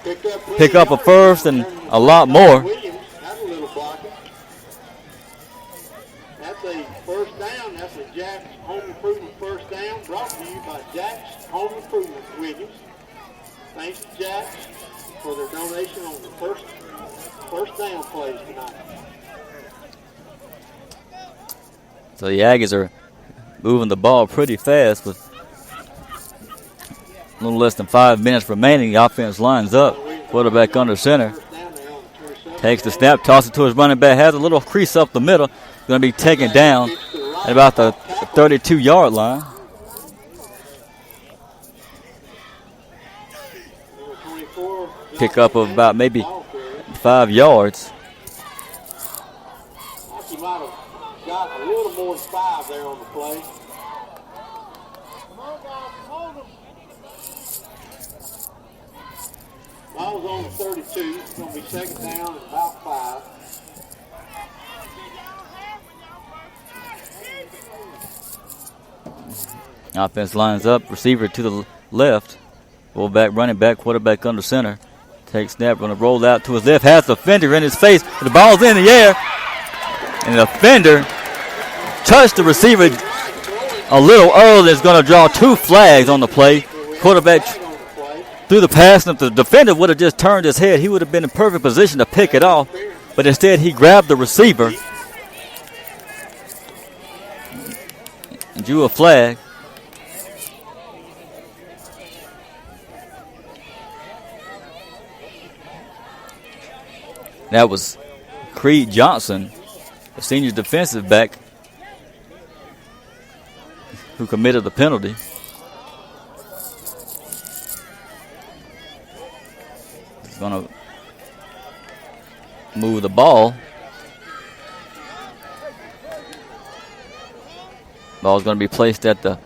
pick up a first and a lot more. Williams, that's a little blocker. That's a first down. That's a Jack's Home Improvement first down, brought to you by Jack's Home Improvement Williams. Thanks to Jack's for their donation on the first down plays tonight. So the Aggies are moving the ball pretty fast with a little less than 5 minutes remaining. The offense lines up. Quarterback under center. Takes the snap, tosses it to his running back. Has a little crease up the middle. Going to be taken down at about the 32-yard line. Pick up of about maybe 5 yards. He might have got a little more than 5 there on the play. Ball's on the 32. It's going to be 2nd down and about 5. Offense lines up. Receiver to the left. Fullback, running back, quarterback under center. Takes snap, going to roll out to his left. Has the fender in his face. The ball's in the air. And the fender touched the receiver a little early. It's going to draw 2 flags on the play. Quarterback threw the pass, and if the defender would have just turned his head, he would have been in perfect position to pick it off. But instead, he grabbed the receiver and drew a flag. That was Creed Johnson, the senior defensive back, who committed the penalty. He's going to move the ball. Ball's going to be placed at the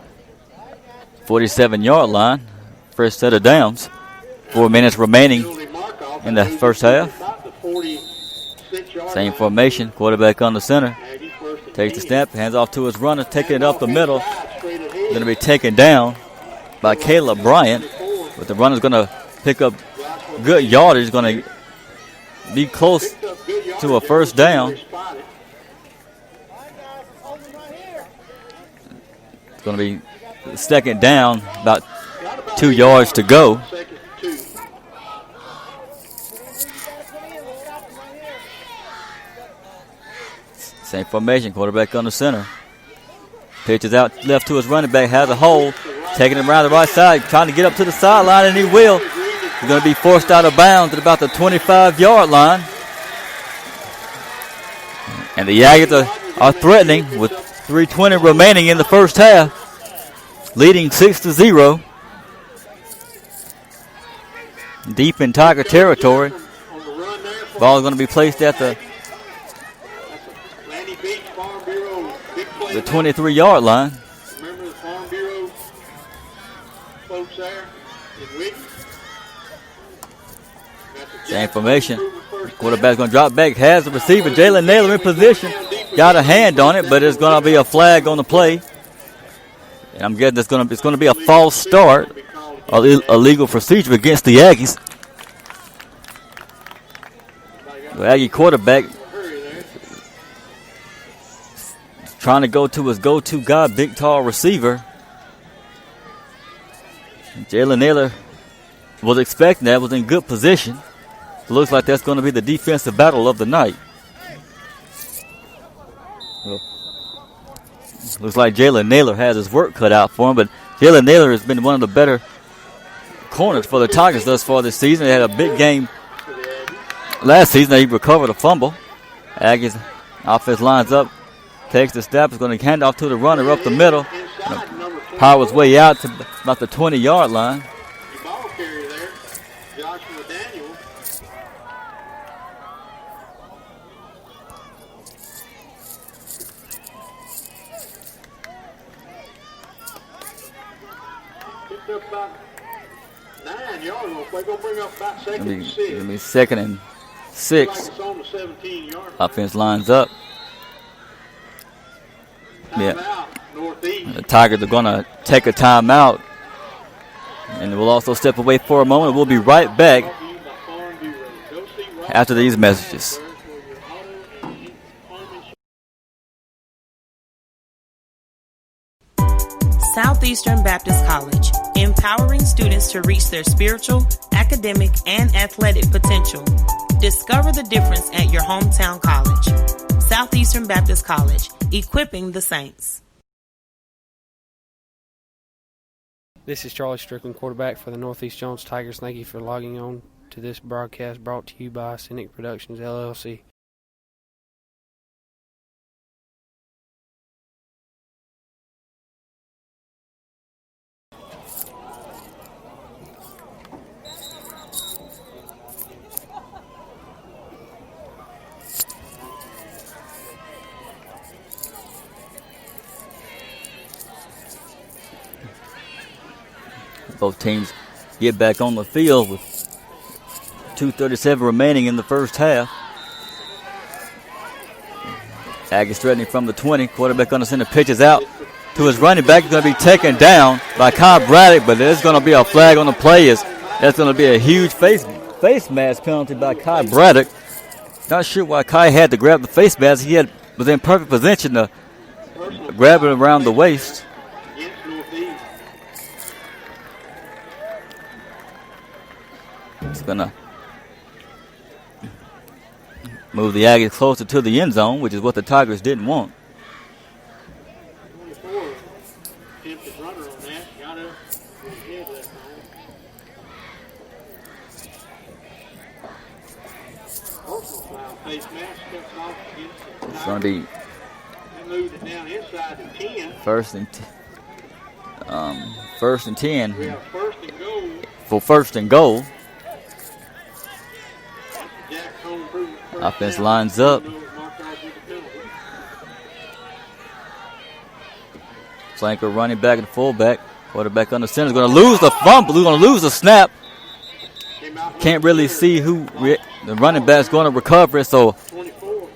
47-yard line. First set of downs. 4 minutes remaining in the first half. Same formation. Quarterback on the center. Takes the snap. Hands off to his runner. Taking it up the middle. Going to be taken down by Caleb Bryant. But the runner's going to pick up good yardage. Going to be close to a first down. It's going to be 2nd down. About 2 yards to go. Same formation, quarterback on the center. Pitches out left to his running back, has a hole. Taking him around the right side, trying to get up to the sideline, and he will. He's going to be forced out of bounds at about the 25-yard line. And the Aggies are threatening with 3:20 remaining in the first half. Leading 6-0. Deep in Tiger territory. Ball is going to be placed at the 23-yard line. Remember the Farm Bureau folks there in Wiggins? Same formation. Quarterback's going to drop back. Has the receiver. Jalen Naylor in position. Got a hand on it, but it's going to be a flag on the play. And I'm guessing it's going to be a false start. Illegal procedure against the Aggies. The Aggie quarterback trying to go to his go-to guy, big, tall receiver. Jalen Naylor was expecting that, was in good position. It looks like that's going to be the defensive battle of the night. Looks like Jalen Naylor has his work cut out for him, but Jalen Naylor has been one of the better corners for the Tigers thus far this season. They had a big game last season. He recovered a fumble. Aggies offense lines up, takes the snap, is going to hand off to the runner up the middle. Power his way out to about the 20-yard line. The ball carrier there, Joshua Daniel. Picked up about 9 yards. They're going to bring up about second and 6. It'll be second and 6. Like it's on the 17-yard line. Offense lines up. Yeah. Timeout, Northeast. The Tigers are going to take a timeout. And we'll also step away for a moment. We'll be right back after these messages. Southeastern Baptist College, empowering students to reach their spiritual, academic, and athletic potential. Discover the difference at your hometown college. Southeastern Baptist College, equipping the saints. This is Charlie Strickland, quarterback for the Northeast Jones Tigers. Thank you for logging on to this broadcast brought to you by Scenic Productions, LLC. Both teams get back on the field with 2:37 remaining in the first half. Aggies threatening from the 20. Quarterback going to send the pitches out to his running back. He's going to be taken down by Kai Braddock, but there's going to be a flag on the play. That's going to be a huge face mask penalty by Kai Braddock. Not sure why Kai had to grab the face mask. He was in perfect position to grab it around the waist. It's going to move the Aggies closer to the end zone, which is what the Tigers didn't want. 24 attempted runner on that. Got up with his head left on. Personal foul. Face mask steps off against the It's going to be They moved it down inside the 10. first and 10 We have first and goal. for first and goal. Jack home improvement first Offense down. lines up. Marked off with the penalty. Flanker running back and fullback. Quarterback under center is going to lose the fumble. He's going to lose the snap. Came out with Can't really see who the running back's going to recover it. So, 24.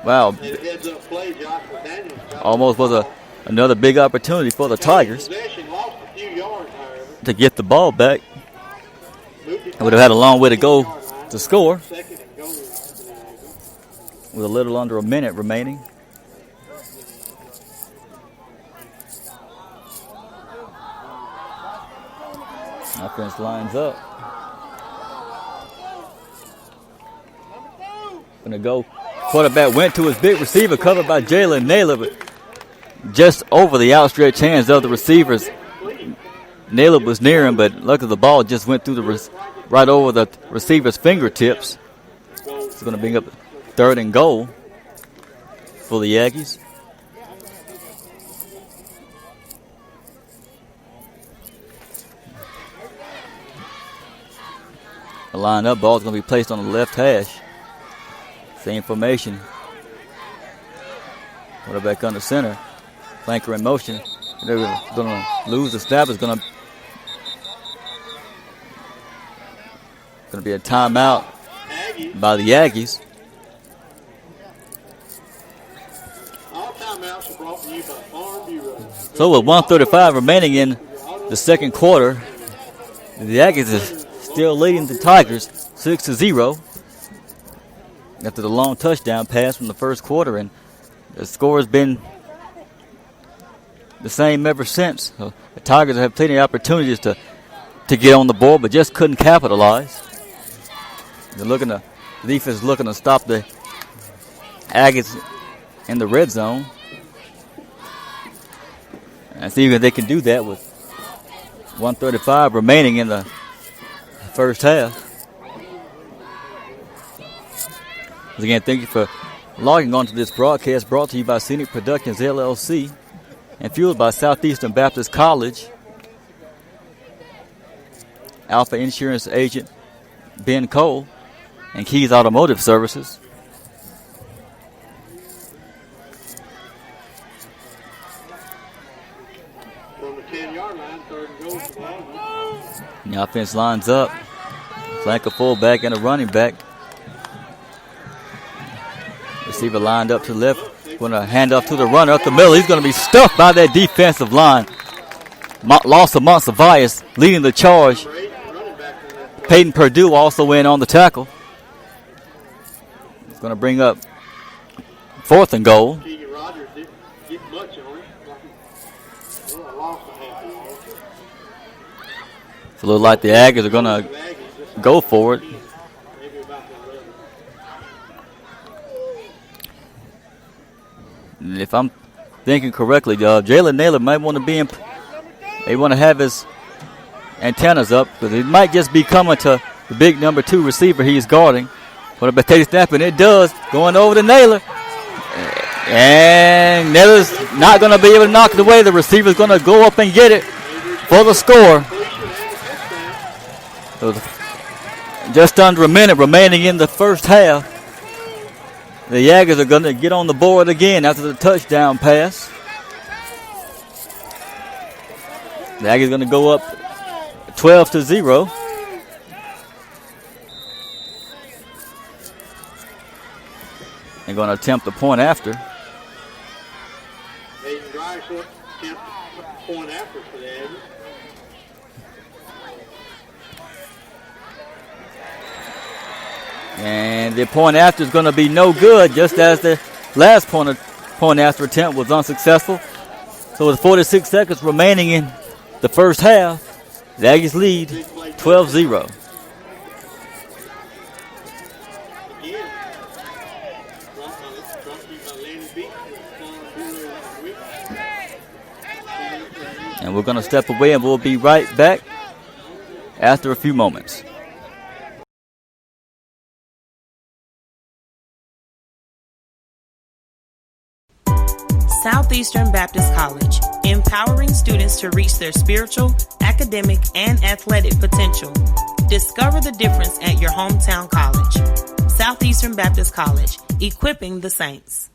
wow, And heads up play, Joshua Daniels. almost was another big opportunity for the Tigers Possession, lost a few yards, however. to get the ball back. Moved it Would have had a long way to go to score second and goal. with a little under a minute remaining. Offense lines up. Gonna go. Quarterback went to his big receiver, covered by Jalen Naylor, but just over the outstretched hands of the receivers. Naylor was near him, but luckily the ball just went through right over the receiver's fingertips. It's gonna bring up third and goal for the Aggies. The line up, ball's going to be placed on the left hash. Same formation. Quarterback under center. Flanker in motion. They're going to lose the snap. It's going to be a timeout by the Aggies. All timeouts are brought to you by Farm Bureau. So with 1:35 remaining in the second quarter, the Aggies is still leading the Tigers 6-0 after the long touchdown pass from the first quarter, and the score has been the same ever since. So the Tigers have plenty of opportunities to get on the board, but just couldn't capitalize. The defense is looking to stop the Aggies in the red zone, and see if they can do that with 1:35 remaining in the first half. Once again, thank you for logging on to this broadcast brought to you by Scenic Productions, LLC, and fueled by Southeastern Baptist College, Alpha Insurance Agent Ben Cole, and Keys Automotive Services. From the 10-yard line, 3rd and goal for the Aggies. The offense lines up. Flank a fullback and a running back. Receiver lined up to the left. Going to hand off to the runner up the middle. He's going to be stuffed by that defensive line. Loss of Monsivius leading the charge. Peyton Purdue also in on the tackle. It's going to bring up 4th and goal. Keegan Rogers didn't get much on it. Well, I lost a half yard. It's a little like the Aggies are going to go for it. Maybe about the 11. And if I'm thinking correctly, Jalen Naylor might want to be in. They want to have his antennas up because it might just be coming to the big number 2 receiver he's guarding. But if it snap, and it does, going over to Naylor. And Naylor's not going to be able to knock it away. The receiver's going to go up and get it for the score. So just under a minute remaining in the first half. The Aggies are going to get on the board again after the touchdown pass. The Aggies going to go up 12-0. They're going to attempt the point after. Hayden Grice will attempt the point after for the Aggies. And the point after is going to be no good, just as the last point after attempt was unsuccessful. So with 46 seconds remaining in the first half, the Aggies lead 12-0. And we're going to step away and we'll be right back after a few moments. Southeastern Baptist College, empowering students to reach their spiritual, academic, and athletic potential. Discover the difference at your hometown college. Southeastern Baptist College, equipping the saints.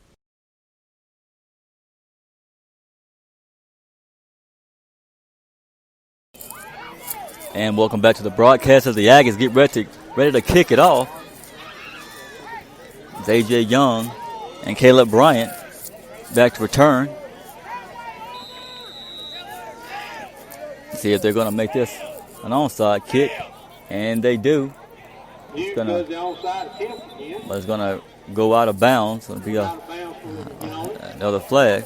And welcome back to the broadcast as the Aggies get ready to kick it off. It's A.J. Young and Caleb Bryant back to return. See if they're going to make this an onside kick. And they do. It's going to go out of bounds. It'll be another flag.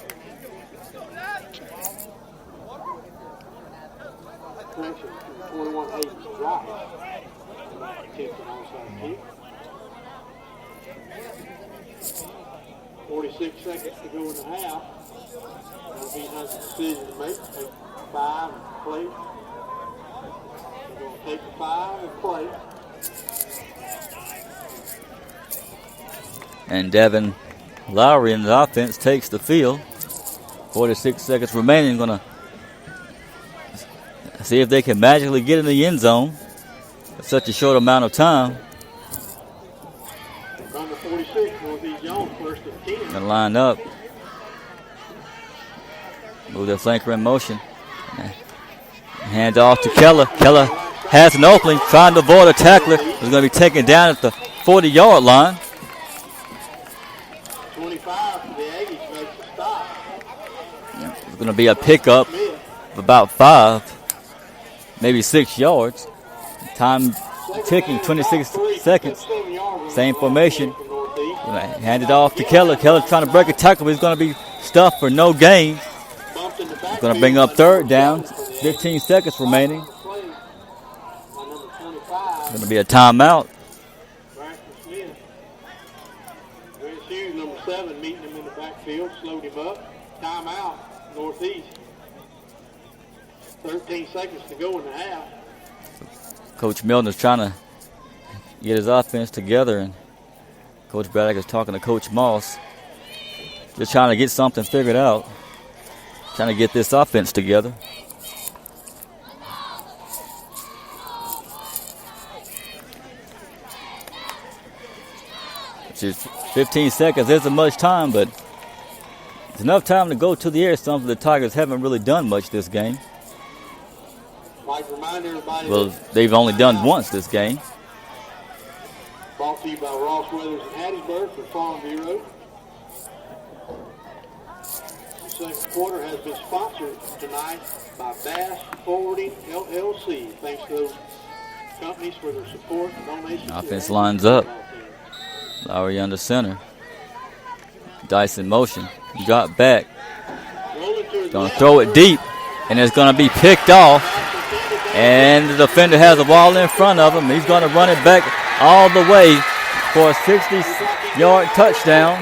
Seconds to go in the half. That'll be a decision to make. Take 5 and play. We're going to take the 5 and play. And Devin Lowry in the offense takes the field. 46 seconds remaining. Going to see if they can magically get in the end zone in such a short amount of time. Number 46, Northeast Jones, first and 10. Going to line up. Move their flanker in motion. Hand off to Keller. Keller has an opening, trying to avoid a tackler. He's going to be taken down at the 40-yard line. 25 for the Aggies makes a stop. It's going to be a pickup of about 5, maybe 6 yards. Time ticking, 26 seconds. Same formation. Hand it off to Keller. Keller trying to break a tackle, but he's going to be stuffed for no gain. He's going to bring up 3rd down. 15 seconds remaining. Going to be a timeout. Number 7 meeting him in the backfield, slowed him up. Timeout, Northeast. 13 seconds to go in the half. Coach Milner's trying to get his offense together and Coach Braddock is talking to Coach Moss. Just trying to get something figured out. Trying to get this offense together. Just 15 seconds isn't much time, but it's enough time to go to the air, something the Tigers haven't really done much this game. Well, they've only done once this game. Brought to you by Ross Weathers in Hattiesburg for Farm Bureau. The second quarter has been sponsored tonight by Bass Forwarding LLC. Thanks to those companies for their support and donations. Offense lines up. Lowry under center. Dice in motion. Drop back. Gonna throw it deep, and it's gonna be picked off. And the defender has the ball in front of him. He's gonna run it back all the way for a 60-yard touchdown.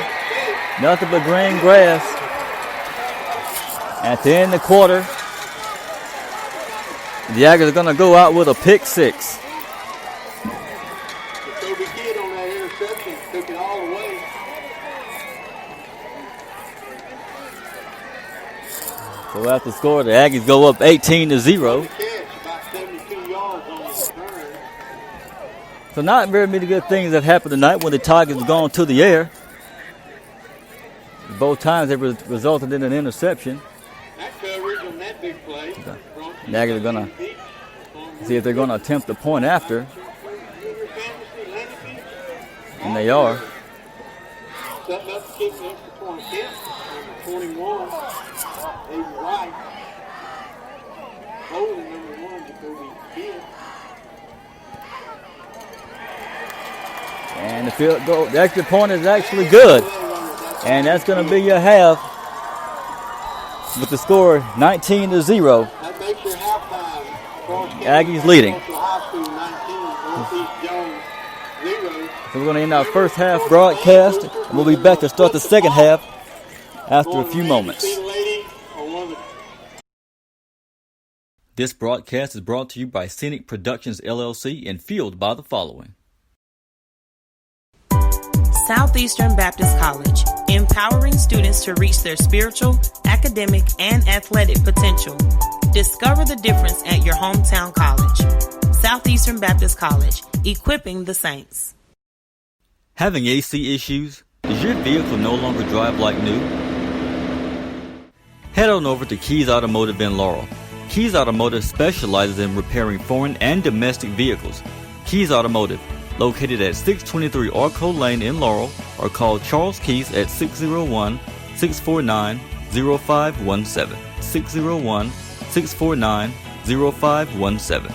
Nothing but green grass. At the end of the quarter, the Aggies are gonna go out with a pick six. Took it all away. So after the score, the Aggies go up 18-0. About 72 yards on the return. So not very many good things have happened tonight when the Tigers have gone to the air. Both times it resulted in an interception. That coverage on that big play. The Aggies are going to see if they're going to attempt the point after. And they are. Setting up the kick extra point hit. Number 21, Aiden Wright. Holding number 1, Jacoby Kidd. And the field goal, the extra point is actually good. And that's going to be your half with the score 19-0. That makes your halftime. Aggies leading. High School 19, Northeast Jones 0. So we're going to end our first half broadcast, and we'll be back to start the second half after a few moments. This broadcast is brought to you by Scenic Productions LLC and fueled by the following. Southeastern Baptist College, empowering students to reach their spiritual, academic, and athletic potential. Discover the difference at your hometown college. Southeastern Baptist College, equipping the saints. Having AC issues? Does your vehicle no longer drive like new? Head on over to Keys Automotive in Laurel. Keys Automotive specializes in repairing foreign and domestic vehicles. Keys Automotive, located at 623 Arco Lane in Laurel, or call Charles Keys at 601-649-0517. 601-649-0517.